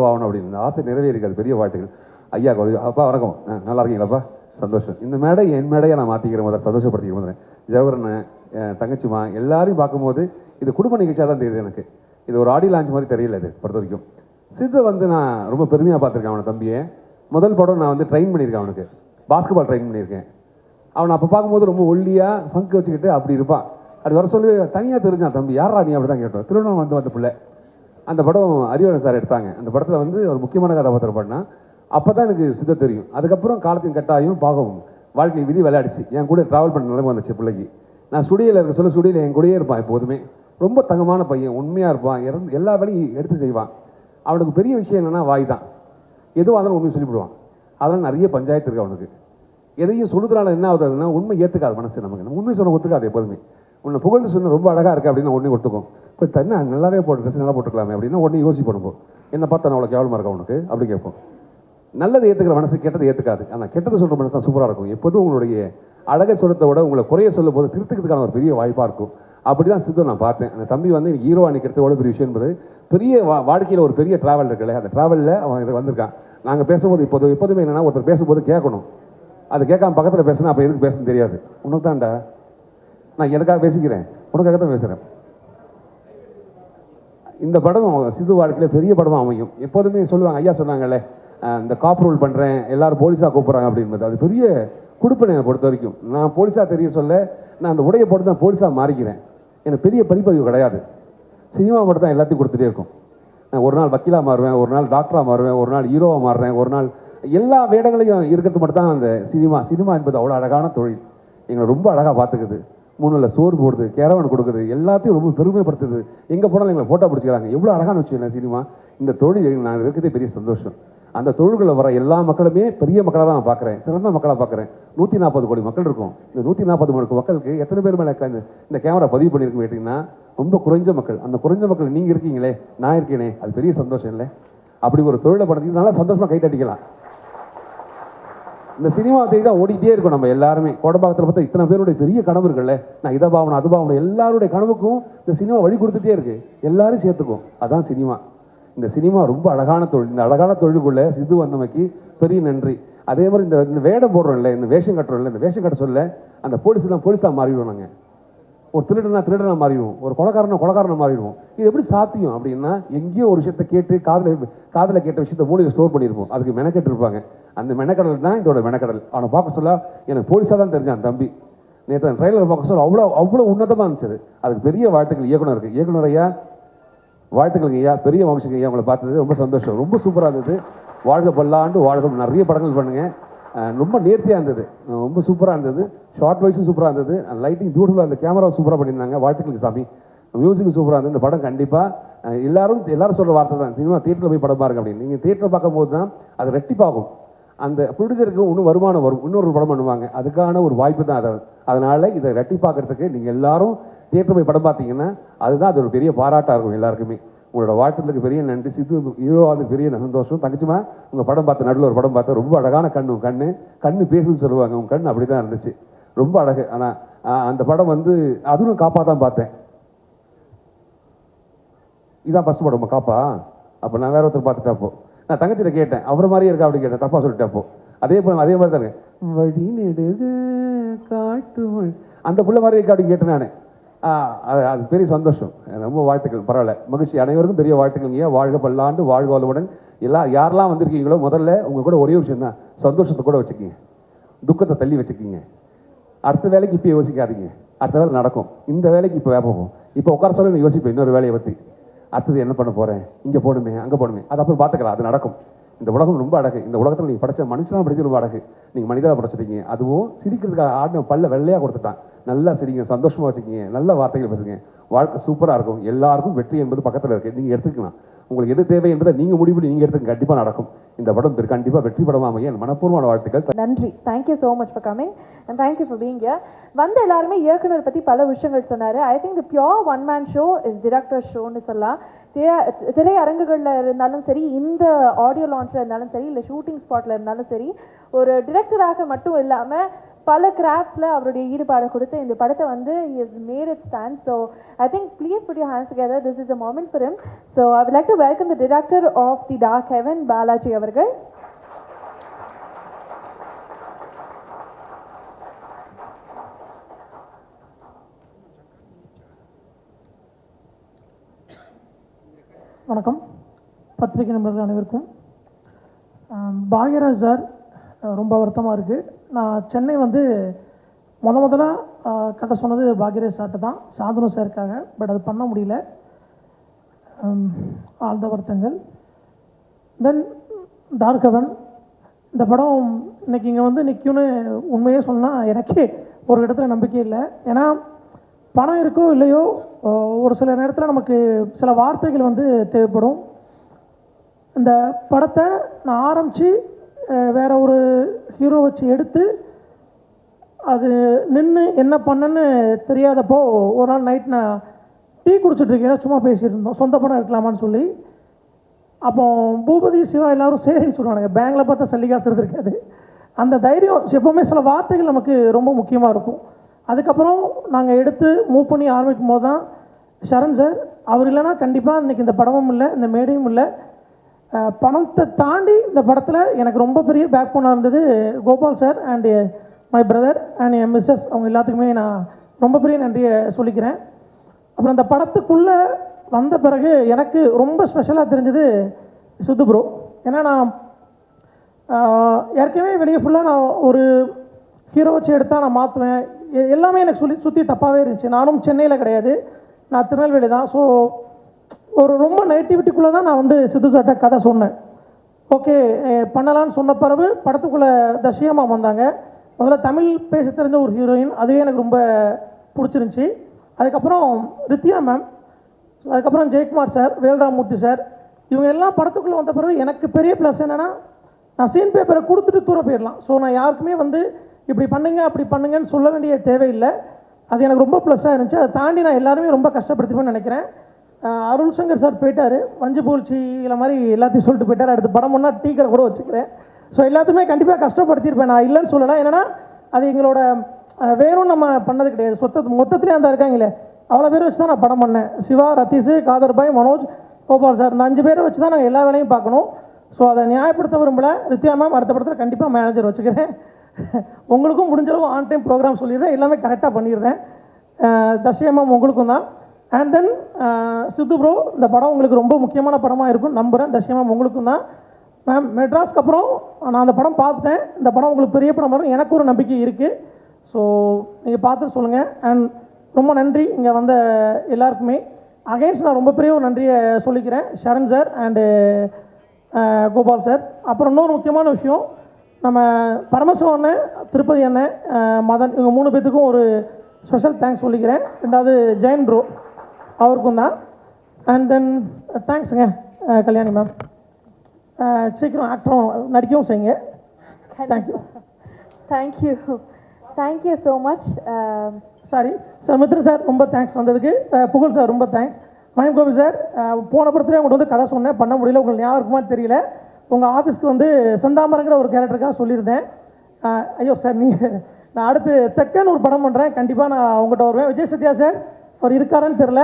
ஆகணும் அப்படின்னு. இந்த ஆசை நிறைவேறிக்காது. பெரிய வாழ்த்துக்கள். ஐயா அப்பா வணக்கம். நல்லா இருக்கீங்களாப்பா? சந்தோஷம். இந்த மேடை என் மேடையை நான் மாற்றிக்கிறேன் முதல்ல, சந்தோஷப்படுத்திக்கிறேன் முதல்ல. ஜவஹர்னு தங்கச்சிமா எல்லாரையும் பார்க்கும்போது இது குடும்ப நிகழ்ச்சியாக தான் தெரியுது எனக்கு. இது ஒரு ஆடியோ லான்ச் மாதிரி தெரியல. இது பொறுத்த வரைக்கும் சித்தை வந்து நான் ரொம்ப பெருமையாக பார்த்துருக்கேன். அவனை தம்பியை முதல் படம் நான் வந்து ட்ரெயின் பண்ணியிருக்கேன். அவனுக்கு பாஸ்கெட்பால் ட்ரெயின் பண்ணியிருக்கேன். அவனை அப்போ பார்க்கும்போது ரொம்ப ஒல்லியாக ஃபங்க் வச்சுக்கிட்டு அப்படி இருப்பான். அது வர சொல்லி தனியாக தெரிஞ்சான் தம்பி. யாரா நீ அப்படி தான் கேட்டோம். திருவண்ணாமலை வந்த பிள்ளை. அந்த படம் அறிவழகன் சார் எடுத்தாங்க. அந்த படத்தில் வந்து ஒரு முக்கியமான கதாபாத்திரம் பண்ணால் அப்போ தான் எனக்கு சித்த தெரியும். அதுக்கப்புறம் காலத்தின் கட்டாயம் பாகவும் வாழ்க்கை விதி விளையாடிச்சு. என் கூட ட்ராவல் பண்ண நிலைமை வந்துச்சு பிள்ளைக்கு. நான் ஸ்டுடியோவில் இருக்க சொல்ல ஸ்டுடியோவில் என் கூடயே இருப்பான் எப்போதுமே. ரொம்ப தங்கமான பையன், உண்மையாக இருப்பான், எல்லா வேலையும் எடுத்து செய்வான். அவனுக்கு பெரிய விஷயம் என்னென்னா வாய் தான். எதுவும் அதெல்லாம் உண்மையை சொல்லிவிடுவான். அதெல்லாம் நிறைய பஞ்சாயத்து இருக்குது அவனுக்கு. எதையும் சொல்லுறதுனால என்ன ஆகுதுன்னா உண்மை ஏற்றுக்காது மனசு. நமக்கு நம்ம உண்மை சொன்ன ஒத்துக்காது எப்போதுமே. உன்னை புகழ்ந்து சொன்ன ரொம்ப அழகாக இருக்குது அப்படின்னு உடனே ஒத்துக்கும். இப்போ தண்ணி நல்லாவே போட்டு நல்லா போட்டுக்கலாமே அப்படின்னா உடனே யோசி பண்ணுவோம். என்னை பார்த்தா நான் அவ்வளோ கேவலமாக இருக்கா உனக்கு அப்படி கேட்போம். நல்லதை ஏற்றுக்கிற மனசு கெட்டதை ஏற்றுக்காது. ஆனால் கெட்டதை சொல்கிற மனசு தான் சூப்பராக இருக்கும். எப்போதும் உங்களுடைய அழகை சொல்கிறத விட உங்களை குறைய சொல்லும் போது திருத்துக்கிறதுக்கான ஒரு பெரிய வாய்ப்பாக இருக்கும். அப்படி தான் சித்து நான் பார்த்தேன். அந்த தம்பி வந்து எனக்கு ஹீரோ அன்னைக்கு எவ்வளோ பெரிய விஷயம் என்பது பெரிய வாழ்க்கையில் ஒரு பெரிய ட்ராவல் இருக்குல்ல. அந்த ட்ராவலில் அவன் வந்திருக்கான். நாங்கள் பேசும்போது எப்போதுமே என்னென்னா ஒருத்தர் பேசும்போது கேட்கணும். அது கேட்காம பக்கத்தில் பேசுனா அப்புறம் எதுக்கு பேசணும்னு தெரியாது. உனக்கு தான்டா நான் எனக்காக பேசிக்கிறேன், உனக்காக தான் பேசுகிறேன். இந்த படம் சித்து வாழ்க்கையில் பெரிய படமாக அமையும். எப்போதுமே சொல்லுவாங்க, ஐயா சொன்னாங்கல்ல, இந்த காப் ரூல் பண்ணுறேன் எல்லாரும் போலீஸாக கூப்பிட்றாங்க அப்படின்றது. அது பெரிய கொடுப்பேன் என்னை பொறுத்த வரைக்கும். நான் போலீஸாக தெரிய சொல்ல நான் அந்த உடையை போட்டு தான் போலீஸாக மாறிக்கிறேன். எனக்கு பெரிய படிப்பறிவு கிடையாது. சினிமா மட்டும் தான் எல்லாத்தையும் கொடுத்துட்டே இருக்கும். நான் ஒரு நாள் வக்கீலாக மாறுவேன், ஒரு நாள் டாக்டராக மாறுவேன், ஒரு நாள் ஹீரோவாக மாறுறேன், ஒரு நாள் எல்லா வேடங்களையும் இருக்கிறது மட்டும் தான் அந்த சினிமா என்பது அவ்வளோ அழகான தொழில். எங்களை ரொம்ப அழகாக பார்த்துக்குது. மூணுல சோறு போடுது, கேரவன் கொடுக்குது, எல்லாத்தையும் ரொம்ப பெருமைப்படுத்துது. எங்கே போனாலும் எங்களை ஃபோட்டோ பிடிச்சிக்கிறாங்க. எவ்வளோ அழகான விஷயம் சினிமா. இந்த தொழில் நான் இருக்கிறதே பெரிய சந்தோஷம். அந்த தொழில்களில் வர எல்லா மக்களுமே பெரிய மக்களாக தான் நான் பார்க்குறேன், சிறந்த மக்களாக பார்க்குறேன். 140 கோடி மக்கள் இருக்கும். இந்த 140 கோடி மக்களுக்கு எத்தனை பேர் மேலே இந்த கேமரா பதிவு பண்ணியிருக்க கேட்டிங்கன்னா ரொம்ப குறைஞ்ச மக்கள். அந்த குறைஞ்ச மக்கள் நீங்கள் இருக்கீங்களே, நான் இருக்கேனே, அது பெரிய சந்தோஷம் இல்லை? அப்படி ஒரு தொழிலை படுத்தி நல்லா சந்தோஷமாக கை தட்டிக்கலாம். இந்த சினிமா தேடி தான் ஓடிக்கிட்டே இருக்கும் நம்ம எல்லாருமே. கோடம்பாக்கத்தில் பார்த்தா இத்தனை பேருடைய பெரிய கனவு இருக்குல்ல, நான் இதை பாவணும் அது பாவணும், எல்லாருடைய கனவுக்கும் இந்த சினிமா வழி கொடுத்துட்டே இருக்கு, எல்லாரும் சேர்த்துக்கும். அதான் சினிமா. இந்த சினிமா ரொம்ப அழகான தொழில். இந்த அழகான தொழிலுக்குள்ளே சித்து வந்தமைக்கு பெரிய நன்றி. அதே மாதிரி இந்த வேடம் போடுறோம்ல, இந்த வேஷம் கட்டுறோம்ல, இந்த வேஷம் கட்ட சொல்ல அந்த போலீஸாக மாறிடுவோம். நாங்கள் ஒரு திருடனா மாறிடுவோம், ஒரு கொலகாரனை மாறிடுவோம். இது எப்படி சாத்தியம் அப்படின்னா, எங்கேயோ ஒரு விஷயத்தை கேட்டு காதில் கேட்ட விஷயத்தை மூலையில் ஸ்டோர் பண்ணியிருப்போம். அதுக்கு மெனக்கெட்டு இருப்பாங்க. அந்த மெனக்கடல் தான் இதோட மெனக்கடல். அவனை பார்க்க சொல்ல எனக்கு போலீஸாக தான் தெரிஞ்சான் தம்பி. நேற்று அந்த ட்ரெயிலர் பார்க்க சொல்ல அவ்வளோ உன்னதமாக இருந்துச்சு. அதுக்கு பெரிய வாழ்த்துக்கள் இயக்குனர் ஐயா, வாழ்த்துக்கள் ஐயா, பெரிய வம்சங்க ஐயா. உங்களை பார்த்தது ரொம்ப சந்தோஷம், ரொம்ப சூப்பராக இருந்தது. வாழ்க பல்லாண்டு வாழ்க, நிறைய படங்கள் பண்ணுங்கள். ரொம்ப நேர்த்தியாக இருந்தது, ரொம்ப சூப்பராக இருந்தது. ஷார்ட் வைஸும் சூப்பராக இருந்தது. லைட்டிங் பியூட்டிஃபுல்லாக இருந்தது, கேமரா சூப்பராக பண்ணியிருந்தாங்க. வாழ்த்துக்கள் சாமி. மியூசிக் சூப்பராக இருந்தது. இந்த படம் கண்டிப்பாக எல்லாரும் சொல்கிற வார்த்தை தான், சினிமா தியேட்டரில் போய் படம் பாருங்க அப்படின்னு. நீங்கள் தியேட்டரில் பார்க்கும்போது தான் அது ரெட்டிப்பாகும். அந்த ப்ரொடியூசருக்கு இன்னும் வருமானம் வரும், இன்னொரு படம் பண்ணுவாங்க. அதுக்கான ஒரு வாய்ப்பு தான் அது. அதனால் இதை ரெட்டிப்பாக்கிறதுக்கு நீங்கள் எல்லாரும் தியேட்டர் போய் படம் பார்த்தீங்கன்னா அதுதான் அது ஒரு பெரிய பாராட்டாக இருக்கும் எல்லாருக்குமே. உங்களோட வாழ்த்துக்கு பெரிய நன்றி. சித்து ஹீரோவாதுக்கு பெரிய சந்தோஷம். தங்கச்சிமா உங்கள் படம் பார்த்து நடுவில் ஒரு படம் பார்த்தா ரொம்ப அழகான கண்ணு பேசுன்னு சொல்லுவாங்க. உங்கள் கண் அப்படி தான் இருந்துச்சு, ரொம்ப அழகு. ஆனால் அந்த படம் அதுவும் காப்பா தான் பார்த்தேன். இதான் ஃபஸ்ட் படம் காப்பா. அப்போ நான் வேற ஒருத்தர் பார்த்துட்டப்போ நான் தங்கச்சிட்ட கேட்டேன், அவரை மாதிரியே இருக்கா அப்படின்னு கேட்டேன். தப்பாக சொல்லிட்டப்போ அதே மாதிரி தான் இருக்கேன். வழி நெடுக காட்டு அந்த புள்ள மாதிரி இருக்கா அப்படின்னு கேட்டேன் நான். அது பெரிய சந்தோஷம், ரொம்ப வாழ்த்துக்கள். பரவாயில்ல, மகிழ்ச்சி. அனைவருக்கும் பெரிய வாழ்த்துக்கள்ங்க. வாழ்க பல்லாண்டு, வாழ்க வளமுடன். யாரெல்லாம் வந்திருக்கீங்களோ முதல்ல உங்கள் கூட ஒரே விஷயம் தான், சந்தோஷத்தை கூட வச்சுக்கிங்க, துக்கத்தை தள்ளி வச்சுக்கிங்க. அடுத்த வேலைக்கு இப்போ யோசிக்காதீங்க, அடுத்த வேலை நடக்கும். இந்த வேலைக்கு இப்போ போகும். இப்போ உட்கார சொல்ல நான் யோசிப்பேன் இன்னொரு வேலையை பற்றி. அடுத்தது என்ன பண்ண போகிறேன், இங்கே போகணுமே அங்கே போகணுமே, அது அப்புறம் பார்த்துக்கலாம், அது நடக்கும். இந்த உலகம் ரொம்ப அழகு. இந்த உலகத்தில் நீங்கள் படைச்ச மனுஷனாக படித்து ரொம்ப அழகு. நீங்கள் மனிதராக படைச்சிட்டீங்க. அதுவும் சிரிக்கிறதுக்காக ஆடின பல்ல வெள்ளையாக கொடுத்துட்டான். நல்லா சிரிங்க, சந்தோஷமாக வச்சுக்கிங்க, நல்ல வார்த்தைகள் பேசுங்க. வாழ்க்கை சூப்பராக இருக்கும். எல்லாருக்கும் வெற்றி என்பது பக்கத்தில் இருக்குது, நீங்கள் எடுத்துக்கலாம். உங்களுக்கு எது தேவை என்பதை நீங்கள் முடிவு பண்ணி நீங்கள் எடுத்துக்க, கண்டிப்பாக நடக்கும். இந்த படம் கண்டிப்பாக வெற்றி படமாக அமைய என் மனப்பூர்வமான வாழ்த்துக்கள். நன்றி. Thank you so much for coming and thank you for being here. வந்த எல்லாருமே இயக்குனர் பற்றி பல விஷயங்கள் சொன்னார். I think the pure one man show is director ஷோன்னு சொல்லலாம். திரையரங்குகளில் இருந்தாலும் சரி, இந்த ஆடியோ லான்ச்சில் இருந்தாலும் சரி, இல்லை ஷூட்டிங் ஸ்பாட்டில் இருந்தாலும் சரி, ஒரு டிரெக்டராக மட்டும் இல்லாமல் பல கிராஃப்ட்ஸில் அவருடைய ஈடுபாடு கொடுத்து இந்த படத்தை he has made it stand. So I think please put your hands together. This is a moment for him. So I would like to welcome the director of The Dark Heaven, Balaji avargal. வணக்கம், பத்திரிகை நண்பர்கள் அனைவருக்கும். Bhagyaraj sir, ரொம்ப வருத்தமாக இருக்குது. நான் சென்னை முதலாக கதை சொன்னது பாக்யராஜ் சார்கிட்ட தான், சாந்தனு சாருக்காக. பட் அது பண்ண முடியல, ஆழ்ந்த வருத்தங்கள். தென் டார்க் ஹெவன், இந்த படம் இன்றைக்கி இங்கே நிற்கும்னு உண்மையே சொன்னால் எனக்கே ஒரு இடத்துல நம்பிக்கை இல்லை. ஏன்னா பணம் இருக்கோ இல்லையோ, ஒரு சில நேரத்தில் நமக்கு சில வார்த்தைகள் தேவைப்படும். இந்த படத்தை நான் ஆரம்பித்து வேற ஒரு ஹீரோ வச்சு எடுத்து அது நின்று என்ன பண்ணன்னு தெரியாதப்போ ஒரு நாள் நைட் நான் டீ குடிச்சிட்ருக்கேன், சும்மா பேசியிருந்தோம் சொந்த படம் எடுக்கலாமான்னு சொல்லி. அப்போ பூபதி சிவா எல்லோரும் சரின்னு சொல்லுவானுங்க. பேங்கில் பார்த்தா சல்லிகாசு இருந்திருக்காது. அந்த தைரியம் எப்போவுமே சில வார்த்தைகள் நமக்கு ரொம்ப முக்கியமாக இருக்கும். அதுக்கப்புறம் நாங்கள் எடுத்து மூவ் பண்ணி ஆரம்பிக்கும் போது தான் சரண் சார், அவர் இல்லைன்னா கண்டிப்பாக இன்றைக்கி இந்த படமும் இல்லை, இந்த மேடையும் இல்லை. பணத்தை தாண்டி இந்த படத்தில் எனக்கு ரொம்ப பெரிய பேக் போனாக இருந்தது Gopal sir and my brother and என் மிஸ்ஸஸ். அவங்க எல்லாத்துக்குமே நான் ரொம்ப பெரிய நன்றியை சொல்லிக்கிறேன். அப்புறம் அந்த படத்துக்குள்ளே வந்த பிறகு எனக்கு ரொம்ப ஸ்பெஷலாக தெரிஞ்சது சித்து ப்ரோ. ஏன்னா நான் ஏற்கனவே வெளியே ஃபுல்லாக நான் ஒரு ஹீரோ வச்சு எடுத்தால் நான் மாற்றுவேன், எல்லாமே எனக்கு சுற்றி தப்பாகவே இருந்துச்சு. நானும் சென்னையில் கிடையாது, நான் திருநெல்வேலி தான். ஸோ ஒரு ரொம்ப நெகட்டிவிட்டிக்குள்ளே தான் நான் சித்து சார்ட்ட கதை சொன்னேன். ஓகே பண்ணலான்னு சொன்ன பிறகு படத்துக்குள்ளே தஷியம்மா வந்தாங்க. முதல்ல தமிழ் பேச தெரிஞ்ச ஒரு ஹீரோயின், அதுவே எனக்கு ரொம்ப பிடிச்சிருந்துச்சி. அதுக்கப்புறம் ரித்தியா மேம், அதுக்கப்புறம் ஜெயக்குமார் சார், வேல்ராமூர்த்தி சார், இவங்க எல்லாம் படத்துக்குள்ளே வந்த பிறகு எனக்கு பெரிய ப்ளஸ் என்னென்னா, நான் சீன் பேப்பரை கொடுத்துட்டு தூர போயிடலாம். ஸோ நான் யாருக்குமே இப்படி பண்ணுங்க அப்படி பண்ணுங்கன்னு சொல்ல வேண்டிய தேவையில்லை. அது எனக்கு ரொம்ப ப்ளஸ்ஸாக இருந்துச்சு. அதை தாண்டி நான் எல்லாருமே ரொம்ப கஷ்டப்படுத்திப்பேன்னு நினைக்கிறேன். அருள் சங்கர் சார் போயிட்டார், வஞ்சு பூழ்ச்சி இல்லை மாதிரி எல்லாத்தையும் சொல்லிட்டு போயிட்டார். அடுத்து படம் ஒன்றா டீ கடை கூட வச்சுக்கிறேன். ஸோ எல்லாத்துக்குமே கண்டிப்பாக கஷ்டப்படுத்தியிருப்பேன், நான் இல்லைன்னு சொல்லலை. என்னென்னா அது எங்களோட வேறும் நம்ம பண்ணது கிடையாது. மொத்தத்திலே அந்த இருக்காங்களே அவ்வளோ பேர் வச்சு தான் நான் படம் பண்ணேன். சிவா, ரத்தீஷ், காதர் பாய், மனோஜ், கோபால் சார், இந்த 5 பேரை வச்சு தான் நாங்கள் எல்லா வேலையும் பார்க்கணும். ஸோ அதை நியாயப்படுத்த விரும்பல. ரித்யா மேம் அடுத்த படத்தில் கண்டிப்பாக மேனேஜர் வச்சுக்கிறேன். உங்களுக்கும் முடிஞ்சளவு ஆன் டைம் ப்ரோக்ராம் சொல்லிடுறேன், எல்லாமே கரெக்டாக பண்ணிடுறேன். தர்ஷியா மேம் உங்களுக்கும் தான். அண்ட் தென் சித்து ப்ரோ, இந்த படம் உங்களுக்கு ரொம்ப முக்கியமான படமாக இருக்கும் நம்புகிறேன். தர்ஷியா மேம் உங்களுக்கும் தான். மேம் மெட்ராஸ்க்கு அப்புறம் நான் அந்த படம் பார்த்துட்டேன். இந்த படம் உங்களுக்கு பெரிய படம் வரும் எனக்கு ஒரு நம்பிக்கை இருக்குது. ஸோ நீங்கள் பார்த்துட்டு சொல்லுங்கள். அண்ட் ரொம்ப நன்றி இங்கே வந்த எல்லாருக்குமே. அகைன்ஸ்ட் நான் ரொம்ப பெரிய ஒரு நன்றியை சொல்லிக்கிறேன் Sharan sir and Gopal sir. அப்புறம் இன்னொரு முக்கியமான விஷயம், நம்ம பரமசிவம் அண்ணன், திருப்பதி அண்ணன், மதன், இவங்க 3 பேர்த்துக்கும் ஒரு ஸ்பெஷல் தேங்க்ஸ் சொல்லிக்கிறேன். ரெண்டாவது ஜெயன் ப்ரோ அவருக்கும் தான். அண்ட் தென் தேங்க்ஸுங்க கல்யாணி மேம். சீக்கிரம் ஆக்டரும் நடிக்கவும் செய்யுங்க. Thank you. Thank you thank you so much. Sorry sir, Mithran sir ரொம்ப தேங்க்ஸ் வந்ததுக்கு. புகழ் சார் ரொம்ப தேங்க்ஸ். மயம் கோபி சார், போன படத்துலேயே உங்கள்கிட்ட வந்து கதை சொன்னேன், பண்ண முடியல, உங்களுக்கு ஞாபகம் இருக்குமான்னு தெரியல. உங்கள் ஆஃபீஸ்க்கு வந்து செந்தாமரங்கிற ஒரு கேரக்டருக்காக சொல்லியிருந்தேன். ஐயோ சார், நான் அடுத்து தெக்கன்னு ஒரு படம் பண்ணுறேன், கண்டிப்பாக நான் உங்கள்கிட்ட வருவேன். விஜய் சத்யா சார் அவர் இருக்காரான்னு தெரில,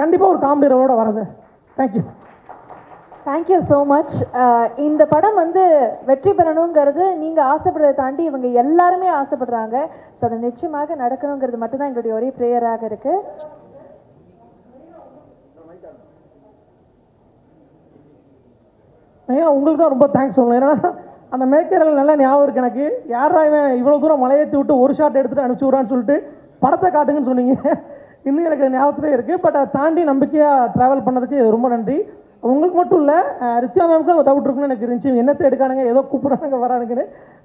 கண்டிப்பாக ஒரு காமெடி ரோலோட வரேன் sir. Thank you. Thank you so much. இந்த படம் வந்து வெற்றி பெறணுங்கிறது நீங்கள் ஆசைப்படுறதை தாண்டி இவங்க எல்லாருமே ஆசைப்படுறாங்க. ஸோ அது நிச்சயமாக நடக்கணுங்கிறது மட்டும்தான் எங்களுடைய ஒரே ப்ரேயராக இருக்குது. ஐயா உங்களுக்கு தான் ரொம்ப தேங்க்ஸ் சொல்லணும். ஏன்னா அந்த மேக்கர்கள் நல்லா ஞாபகம் இருக்குது எனக்கு. யாரா இவன் இவ்வளோ தூரம் மலையேற்றி விட்டு ஒரு ஷாட் எடுத்துகிட்டு அனுப்பிச்சி விட்றான்னு சொல்லிட்டு படத்தை காட்டுங்கன்னு சொன்னீங்க. இன்னும் எனக்கு ஞாபகத்திலே இருக்குது. பட் அதை தாண்டி நம்பிக்கையாக ட்ராவல் பண்ணதுக்கு ரொம்ப நன்றி. உங்களுக்கு மட்டும் இல்லை, ரித்யா மேமுக்கு அந்த டவுட் இருக்குன்னு எனக்கு இருந்துச்சு, என்னத்தை எடுக்கானுங்க, ஏதோ கூப்பிட்றானுங்க வரானுங்கன்னு.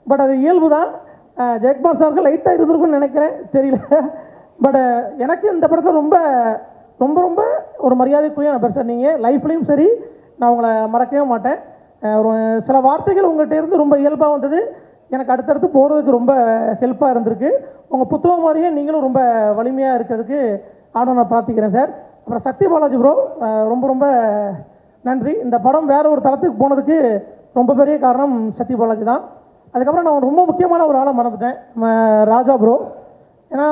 பட் அது இயல்பு தான். ஜெயக்குமார் சாருக்கு லைட்டாக இருந்திருக்குன்னு நினைக்கிறேன், தெரியல. பட் எனக்கு இந்த படத்தில் ரொம்ப ரொம்ப ரொம்ப ஒரு மரியாதைக்குரிய நபர் சார். நீங்கள் லைஃப்லேயும் சரி, நான் உங்களை மறக்கவே மாட்டேன். ஒரு சில வார்த்தைகள் உங்கள்கிட்ட இருந்து ரொம்ப இயல்பாக வந்தது, எனக்கு அடுத்தடுத்து போகிறதுக்கு ரொம்ப ஹெல்ப்பாக இருந்திருக்கு. உங்கள் புத்தகம் மாதிரியே நீங்களும் ரொம்ப வலிமையாக இருக்கிறதுக்கு நான் பிரார்த்திக்கிறேன் சார். அப்புறம் சத்ய பாலாஜி ப்ரோ, ரொம்ப ரொம்ப நன்றி. இந்த படம் வேறு ஒரு தளத்துக்கு போனதுக்கு ரொம்ப பெரிய காரணம் சத்ய பாலாஜி தான். அதுக்கப்புறம் நான் ரொம்ப முக்கியமான ஒரு ஆளை மறந்துட்டேன், ராஜா ப்ரோ. ஏன்னா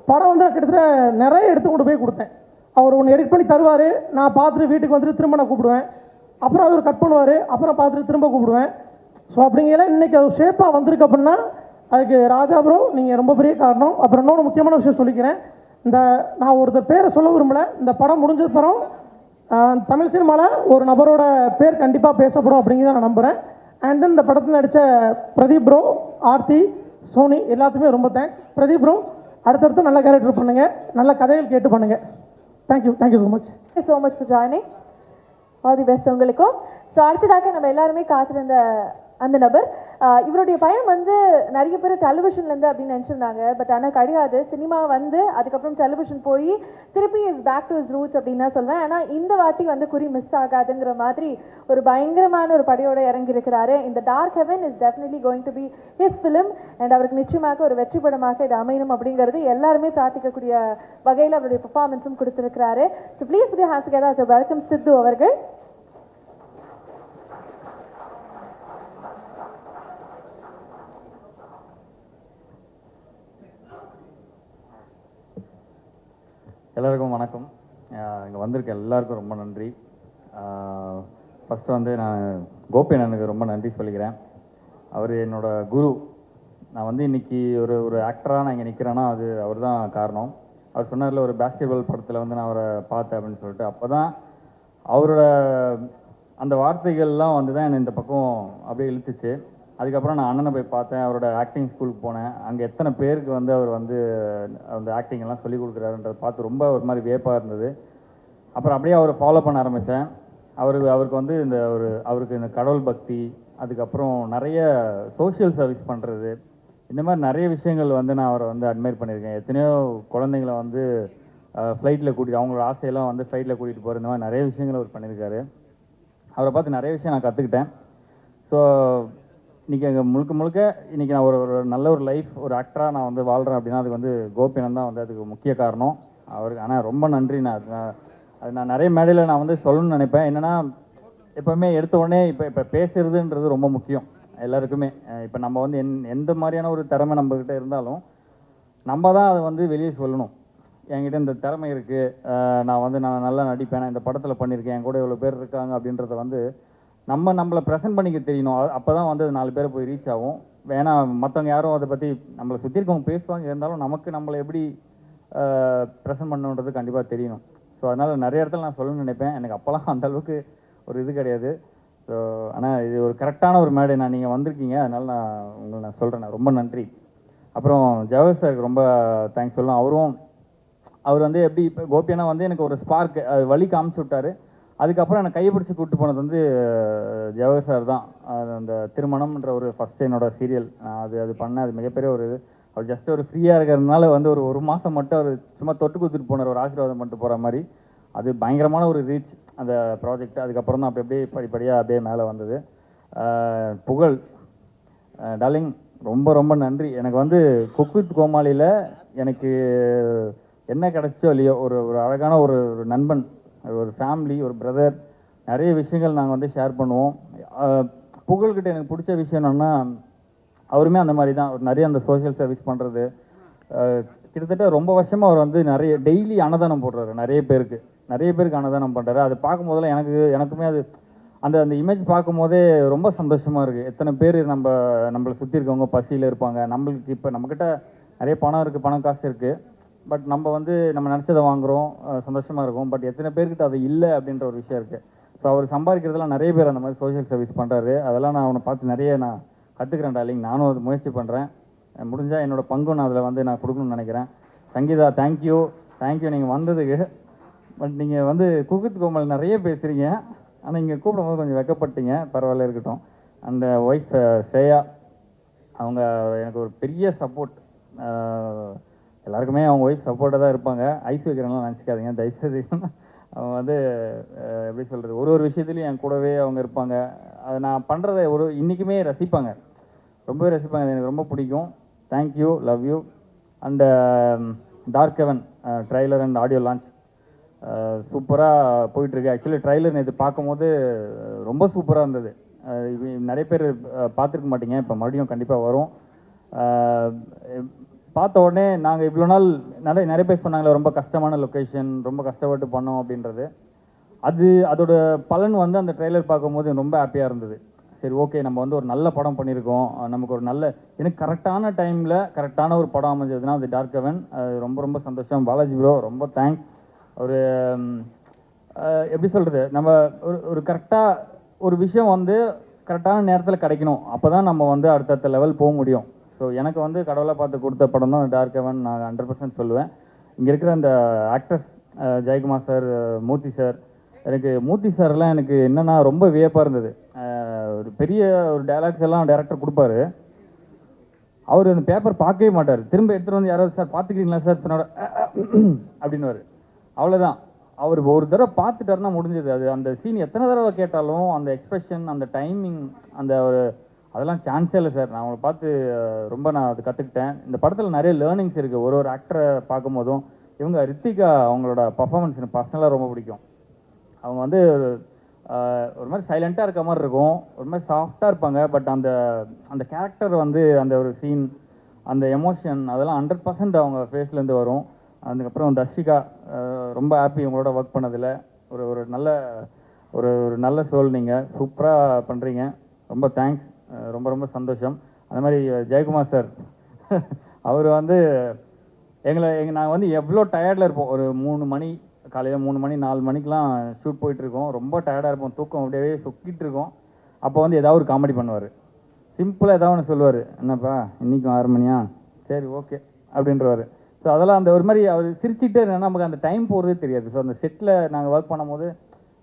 படம் வந்து கிட்டத்தட்ட நிறைய எடுத்து கொண்டு போய் கொடுத்தேன். அவர் ஒன்று எடிட் பண்ணி தருவார், நான் பார்த்துட்டு வீட்டுக்கு வந்துட்டு திரும்ப நான் கூப்பிடுவேன். அப்புறம் அவர் கட் பண்ணுவார், அப்புறம் பார்த்துட்டு திரும்ப கூப்பிடுவேன். ஸோ அப்படிங்கிற இன்றைக்கி அது ஷேப்பாக வந்திருக்கு அப்படின்னா அதுக்கு ராஜா ப்ரோ நீங்கள் ரொம்ப பெரிய காரணம். அப்புறம் இன்னொன்று முக்கியமான விஷயம் சொல்லிக்கிறேன். நான் ஒருத்தர் பேரை சொல்ல விரும்பலை. இந்த படம் முடிஞ்சதுக்கப்புறம் தமிழ் சினிமாவில் ஒரு நபரோட பேர் கண்டிப்பாக பேசப்படும் அப்படிங்கிறத நான் நம்புகிறேன். அண்ட் தென் இந்த படத்தில் நடித்த பிரதீப் ப்ரோ, ஆர்த்தி, சோனி எல்லாத்துக்குமே ரொம்ப தேங்க்ஸ். பிரதீப் ப்ரோ அடுத்தடுத்து நல்ல கேரக்டர் பண்ணுங்கள், நல்ல கதைகள் கேட்டு பண்ணுங்கள். Thank you so much. So much for joining. All the best உங்களுக்கும். ஸோ அடுத்ததாக நம்ம எல்லாருமே காத்திருந்த அந்த நபர், இவருடைய பயணம் வந்து நிறைய பேர் டெலிவிஷன்லேருந்து அப்படின்னு நினச்சிருந்தாங்க. பட் ஆனால் கிடையாது. சினிமா வந்து அதுக்கப்புறம் டெலிவிஷன் போய் திருப்பி his back to his roots அப்படின்னு தான் சொல்வேன். ஆனால் இந்த வாட்டி வந்து குறி மிஸ் ஆகாதுங்கிற மாதிரி ஒரு பயங்கரமான ஒரு படையோடு இறங்கியிருக்கிறாரு. இந்த Dark Heaven is definitely going to be his film. And அவருக்கு நிச்சயமாக ஒரு வெற்றி படமாக இது அமையணும் அப்படிங்கிறது எல்லாருமே பிரார்த்திக்கக்கூடிய வகையில் அவருடைய பெர்ஃபார்மன்ஸும் கொடுத்துருக்கிறாரு. So please put your hands together as a welcome Siddhu அவர்கள். எல்லாருக்கும் வணக்கம். இங்கே வந்திருக்க எல்லாருக்கும் ரொம்ப நன்றி. ஃபஸ்ட்டு வந்து நான் கோபி அண்ணனுக்கு ரொம்ப நன்றி சொல்லிக்கிறேன். அவர் என்னோடய குரு. நான் வந்து இன்றைக்கி ஒரு ஆக்டராக நான் இங்கே நிற்கிறேன்னா அது அவர் தான் காரணம். அவர் சொன்னார்ல ஒரு பாஸ்கெட்பால் படத்தில் வந்து நான் அவரை பார்த்தேன் அப்படின்னு சொல்லிட்டு, அப்போ தான் அவரோட அந்த வார்த்தைகள்லாம் வந்து தான் என்னை இந்த பக்கம் அப்படியே இழுத்துச்சு. அதுக்கப்புறம் நான் அண்ணனை போய் பார்த்தேன், அவரோட ஆக்டிங் ஸ்கூலுக்கு போனேன். அங்கே எத்தனை பேருக்கு வந்து அவர் வந்து அந்த ஆக்டிங் எல்லாம் சொல்லிக் கொடுக்குறாருன்றதை பார்த்து ரொம்ப ஒரு மாதிரி வியப்பாக இருந்தது. அப்புறம் அப்படியே அவரை ஃபாலோ பண்ண ஆரம்பித்தேன். அவருக்கு வந்து அவருக்கு இந்த கடவுள் பக்தி, அதுக்கப்புறம் நிறைய சோஷியல் சர்வீஸ் பண்ணுறது, இந்த மாதிரி நிறைய விஷயங்கள் வந்து நான் அவரை வந்து அட்மையர் பண்ணியிருக்கேன். எத்தனையோ குழந்தைங்கள வந்து ஃப்ளைட்டில் கூட்டிகிட்டு அவங்களோட ஆசையெல்லாம் வந்து ஃப்ளைட்டில் கூட்டிகிட்டு போகிற இந்த மாதிரி நிறைய விஷயங்கள் அவர் பண்ணியிருக்காரு. அவரை பார்த்து நிறைய விஷயம் நான் கற்றுக்கிட்டேன். ஸோ இன்றைக்கி அங்கே முழுக்க இன்றைக்கி நான் ஒரு நல்ல ஒரு லைஃப் ஒரு ஆக்டராக நான் வந்து வாழ்கிறேன் அப்படின்னா அதுக்கு வந்து கோபிநாத் தான் வந்து அதுக்கு முக்கிய காரணம். அவருக்கு ஆனால் ரொம்ப நன்றி. நான் நிறைய மேடையில் நான் வந்து சொல்லணும்னு நினைப்பேன். என்னென்னா எப்போவுமே எடுத்த உடனே இப்போ பேசுகிறதுன்றது ரொம்ப முக்கியம். எல்லாருக்குமே. இப்போ நம்ம வந்து எந்த மாதிரியான ஒரு திறமை நம்மக்கிட்ட இருந்தாலும் நம்ம தான் அதை வந்து வெளியே சொல்லணும். என்கிட்ட இந்த திறமை இருக்குது, நான் நல்லா நடிப்பேன், நான் இந்த படத்தில் பண்ணியிருக்கேன், என் கூட இவ்வளோ பேர் இருக்காங்க அப்படின்றத வந்து நம்மளை ப்ரெசென்ட் பண்ணிக்க தெரியணும். அப்போ தான் வந்து 4 பேரை போய் ரீச் ஆகும். ஏன்னா மற்றவங்க யாரும் அதை பற்றி நம்மளை சுற்றி இருக்கவங்க பேசுவாங்க, இருந்தாலும் நமக்கு நம்மளை எப்படி ப்ரெசென்ட் பண்ணணுன்றது கண்டிப்பாக தெரியணும். ஸோ அதனால் நிறைய இடத்துல நான் சொல்லணும்னு நினைப்பேன். எனக்கு அப்போல்லாம் அந்த அளவுக்கு ஒரு இது கிடையாது. ஸோ ஆனால் இது ஒரு கரெக்டான ஒரு மேடை. நீங்கள் வந்திருக்கீங்க, அதனால் நான் சொல்கிறேன். ரொம்ப நன்றி. அப்புறம் ஜவஹர் சாருக்கு ரொம்ப தேங்க்ஸ் சொல்லணும். அவர் வந்து எப்படி இப்போ கோபியானா வந்து எனக்கு ஒரு ஸ்பார்க் வழி காமிச்சு விட்டார். அதுக்கப்புறம் எனக்கு கையை பிடிச்சி கூப்பிட்டு போனது வந்து ஜவஹர் சார் தான். அந்த திருமணம்ன்ற ஒரு ஃபஸ்ட் என்னோட சீரியல் அது பண்ணேன். அது மிகப்பெரிய ஒரு இது. அவர் ஜஸ்ட் ஒரு ஃப்ரீயாக இருக்கிறதுனால வந்து ஒரு மாதம் மட்டும் அவர் சும்மா தொட்டு கொடுத்துட்டு போனார், ஒரு ஆசீர்வாதம் பண்ணிட்டு போகிற மாதிரி. அது பயங்கரமான ஒரு ரீச் அந்த ப்ராஜெக்ட். அதுக்கப்புறம் தான் அப்படியே படிப்படியாக அப்படியே மேலே வந்தது. புகழ் டார்லிங், ரொம்ப ரொம்ப நன்றி. எனக்கு வந்து குக் வித் கோமாளியில் எனக்கு என்ன கிடச்சோ இல்லையோ ஒரு அழகான ஒரு நண்பன், ஒரு ஃபேமிலி, ஒரு பிரதர், நிறைய விஷயங்கள் நாங்கள் வந்து ஷேர் பண்ணுவோம். புகழ்கிட்ட எனக்கு பிடிச்ச விஷயம் என்னென்னா, அவருமே அந்த மாதிரி தான் நிறைய அந்த சோஷியல் சர்வீஸ் பண்ணுறது. கிட்டத்தட்ட ரொம்ப வருஷமாக அவர் வந்து நிறைய டெய்லி அன்னதானம் போடுறாரு, நிறைய பேருக்கு அன்னதானம் பண்ணுறாரு. அது பார்க்கும்போதெல்லாம் எனக்குமே அது அந்த இமேஜ் பார்க்கும்போதே ரொம்ப சந்தோஷமாக இருக்குது. எத்தனை பேர் நம்மளை சுற்றி இருக்கவங்க பசியில் இருப்பாங்க. நம்மளுக்கு இப்போ நம்மக்கிட்ட நிறைய பணம் இருக்குது, பணம் காசு இருக்குது, பட் நம்ம நினச்சதை வாங்குகிறோம், சந்தோஷமாக இருக்கும். பட் எத்தனை பேர்கிட்ட அது இல்லை அப்படின்ற ஒரு விஷயம் இருக்குது. ஸோ அவர் சம்பாதிக்கிறதுலாம் நிறைய பேர் அந்த மாதிரி சோஷியல் சர்வீஸ் பண்ணுறாரு. அதெல்லாம் நான் அவனை பார்த்து நிறைய நான் கற்றுக்கிறேன் டார்லிங். நானும் அது முயற்சி பண்ணுறேன். முடிஞ்சால் என்னோடய பங்கும் நான் அதில் வந்து நான் கொடுக்கணும்னு நினைக்கிறேன். சங்கீதா, தேங்க்யூ நீங்கள் வந்ததுக்கு. பட் நீங்கள் வந்து குக் கோமல் நிறைய பேசுகிறீங்க, ஆனால் இங்கே கூப்பிடும்போது கொஞ்சம் வெக்கப்பட்டீங்க. பரவாயில்ல, இருக்கட்டும். அந்த ஒய்ஃப் ஸ்ரேயா, அவங்க எனக்கு ஒரு பெரிய சப்போர்ட். எல்லாருக்குமே அவங்க ஒய்ஃப் சப்போர்ட்டாக தான் இருப்பாங்க. ஐஸ் வைக்கிறவங்களாம் நினச்சிக்காதீங்க தயவுசெய்து. அவங்க வந்து எப்படி சொல்கிறது, ஒரு விஷயத்துலையும் என் கூடவே அவங்க இருப்பாங்க. அதை நான் பண்ணுறதை இன்றைக்குமே ரசிப்பாங்க, ரொம்பவே ரசிப்பாங்க. அது எனக்கு ரொம்ப பிடிக்கும். Thank you, love you. And Dark Heaven trailer and audio launch சூப்பராக போயிட்டுருக்கு. ஆக்சுவலி ட்ரைலர் நேற்று பார்க்கும்போது ரொம்ப சூப்பராக இருந்தது. நிறைய பேர் பார்த்துருக்க மாட்டீங்க, இப்போ மறுபடியும் கண்டிப்பாக வரும். பார்த்த உடனே நாங்கள் இவ்வளோ நாள் நிறைய பேர் சொன்னாங்களே ரொம்ப கஷ்டமான லொக்கேஷன், ரொம்ப கஷ்டப்பட்டு பண்ணோம் அப்படின்றது. அதோட பலன் வந்து அந்த ட்ரெய்லர் பார்க்கும்போது ரொம்ப ஹாப்பியாக இருந்தது. சரி, ஓகே, நம்ம வந்து ஒரு நல்ல படம் பண்ணியிருக்கோம், நமக்கு ஒரு எனக்கு கரெக்டான டைமில் கரெக்டான ஒரு படம் அமைஞ்சதுன்னா அது டார்க் ஹெவன். அது ரொம்ப ரொம்ப சந்தோஷம். பாலாஜி ப்ரோ ரொம்ப தேங்க்ஸ். ஒரு எப்படி சொல்கிறது, நம்ம ஒரு கரெக்டாக ஒரு விஷயம் வந்து கரெக்டான நேரத்தில் கிடைக்கணும், அப்போ தான் நம்ம வந்து அடுத்தடுத்த லெவல் போக முடியும். ஸோ எனக்கு வந்து கடவுளாக பார்த்து கொடுத்த படம் தான் டார்க் ஹெவன். நான் 100% சொல்லுவேன். இங்கே இருக்கிற அந்த ஆக்டர்ஸ் ஜெயக்குமார் சார், மூர்த்தி சார், எனக்கு மூர்த்தி சார்லாம் எனக்கு என்னென்னா ரொம்ப வியப்பாக இருந்தது. ஒரு பெரிய ஒரு டைலாக்ஸ் எல்லாம் டேரக்டர் கொடுப்பாரு, அவர் அந்த பேப்பர் பார்க்கவே மாட்டார். திரும்ப எடுத்துகிட்டு வந்து யாராவது சார் பார்த்துக்கிறீங்களா சார் சொன்னார் அப்படின்னுவார். அவ்வளோதான். அவர் ஒரு தடவை பார்த்துட்டாருன்னா முடிஞ்சது. அது அந்த சீன் எத்தனை தடவை கேட்டாலும் அந்த எக்ஸ்பிரஷன், அந்த டைமிங், அந்த ஒரு அதெல்லாம் சான்ஸே இல்லை சார். நான் அவங்களை பார்த்து நான் அது கற்றுக்கிட்டேன். இந்த படத்தில் நிறைய லேர்னிங்ஸ் இருக்குது. ஒரு ஆக்டரை பார்க்கும் போதும் இவங்க ரித்திகா, அவங்களோட பர்ஃபார்மன்ஸ் எனக்கு பர்சனலாக ரொம்ப பிடிக்கும். அவங்க வந்து ஒரு மாதிரி சைலண்ட்டாக இருக்க மாதிரி இருக்கும், ஒரு மாதிரி சாஃப்டாக இருப்பாங்க. பட் அந்த கேரக்டர் வந்து அந்த ஒரு சீன், அந்த எமோஷன், அதெல்லாம் 100% அவங்க ஃபேஸ்லேருந்து வரும். அதுக்கப்புறம் தர்ஷிகா, ரொம்ப ஹாப்பி உங்களோட ஒர்க் பண்ணதில். ஒரு நல்ல சோல், நீங்கள் சூப்பராக பண்ணுறீங்க. ரொம்ப தேங்க்ஸ், ரொம்ப சந்தோஷம். அந்த மாதிரி ஜெயக்குமார் சார், அவர் வந்து நாங்கள் வந்து எவ்வளோ டயர்டில் இருப்போம். ஒரு 3 மணி, காலையில் 3 மணி 4 மணிக்கெலாம் ஷூட் போயிட்டுருக்கோம். ரொம்ப டயர்டாக இருப்போம், தூக்கம் அப்படியே சொக்கிட்டு இருக்கோம். அப்போ வந்து ஏதாவது ஒரு காமெடி பண்ணுவார், சிம்பிளாக ஏதாவது ஒன்று சொல்லுவார். என்னப்பா இன்றைக்கும் 6 மணியா, சரி ஓகே அப்படின்றவார். ஸோ அதெல்லாம் அந்த ஒரு மாதிரி அவர் சிரிச்சுட்டே இருந்தால் நமக்கு அந்த டைம் போகிறதே தெரியாது. ஸோ அந்த செட்டில் நாங்கள் ஒர்க் பண்ணும்போது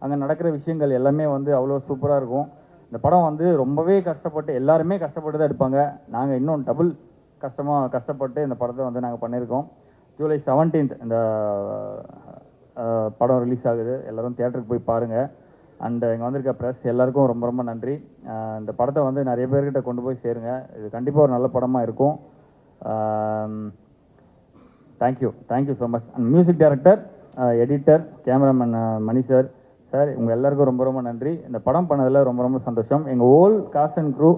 அங்கே நடக்கிற விஷயங்கள் எல்லாமே வந்து அவ்வளோ சூப்பராக இருக்கும். இந்த படம் வந்து ரொம்பவே கஷ்டப்பட்டு, எல்லாருமே கஷ்டப்பட்டு தான் எடுப்பாங்க. நாங்கள் இன்னும் டபுள் கஷ்டப்பட்டு இந்த படத்தை வந்து நாங்கள் பண்ணியிருக்கோம். ஜூலை 17 இந்த படம் ரிலீஸ் ஆகுது. எல்லோரும் தியேட்டருக்கு போய் பாருங்கள். அண்ட் இங்கே வந்திருக்க ப்ரெஸ் எல்லாருக்கும் ரொம்ப நன்றி. இந்த படத்தை வந்து நிறைய பேர்கிட்ட கொண்டு போய் சேருங்க. இது கண்டிப்பாக ஒரு நல்ல படமாக இருக்கும். Thank you so much. And music director, editor, cameraman Mani sir, sir உங்கள் எல்லாருக்கும் ரொம்ப ரொம்ப நன்றி. இந்த படம் பண்ணதில் ரொம்ப ரொம்ப சந்தோஷம். எங்கள் ஹோல் காஸ்ட் அண்ட் க்ரூ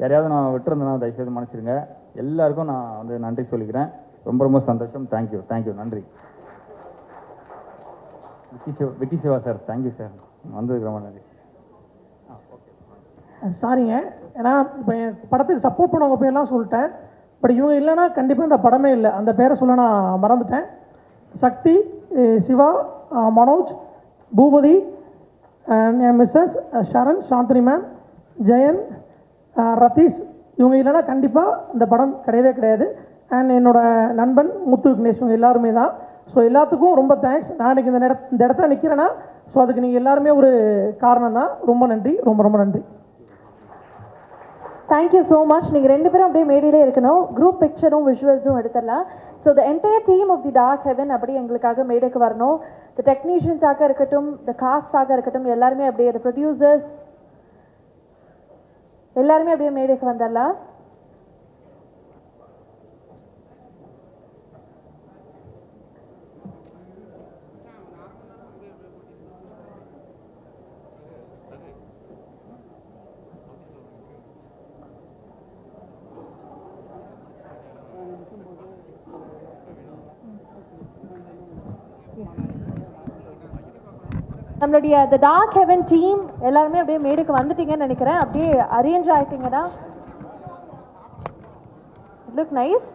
யாரையாவது நான் விட்டுருந்தேன்னா தயவுசெய்து மன்னிச்சிருங்க. எல்லாருக்கும் நான் வந்து நன்றி சொல்லிக்கிறேன். ரொம்ப ரொம்ப சந்தோஷம். Thank you thank you. நன்றி. Vicky Siva sir, thank you sir, வந்ததுக்கு ரொம்ப நன்றி. சாரிங்க, ஏன்னா இப்போ என் படத்துக்கு சப்போர்ட் பண்ணவங்க பேர்லாம் சொல்லிட்டேன். பட் இவங்க இல்லைன்னா கண்டிப்பாக இந்த படமே இல்லை. அந்த பேரை சொல்ல நான் மறந்துட்டேன். சக்தி, சிவா, மனோஜ், பூபதி, என் மிஸ்ஸஸ் ஷரண், சாந்தினி மேம், ஜெயன், ரதீஷ், இவங்க இல்லைன்னா கண்டிப்பாக இந்த படம் கிடையவே கிடையாது. அண்ட் என்னோட நண்பன் முத்து விக்னேஷ், இவங்க எல்லாருமே தான். ஸோ எல்லாத்துக்கும் ரொம்ப தேங்க்ஸ். நான் இன்றைக்கி இந்த இடத்துல நிற்கிறேன்னா ஸோ அதுக்கு நீங்கள் எல்லாருமே ஒரு காரணம் தான். ரொம்ப நன்றி, ரொம்ப ரொம்ப நன்றி. Thank you so much. நீங்கள் 2 பேரும் அப்படியே மேடையிலே இருக்கணும். குரூப் பிக்சரும் விஷுவல்ஸும் எடுத்துடலாம். So the entire team of the Dark Heaven அப்படியே எங்களுக்காக மேடைக்கு வரணும். த டெக்னீஷியன்ஸாக இருக்கட்டும், த காஸ்டாக இருக்கட்டும், எல்லாருமே அப்படியே, த ப்ரொடியூசர்ஸ் எல்லாருமே அப்படியே மேடைக்கு வந்துடலாம். நம்மளுடைய த டார்க் ஹெவன் டீம் எல்லாருமே அப்படியே மேடைக்கு வந்துட்டீங்கன்னு நினைக்கிறேன். அப்படியே அரேஞ்ச் ஆயிட்டீங்கன்னா லுக் நைஸ்.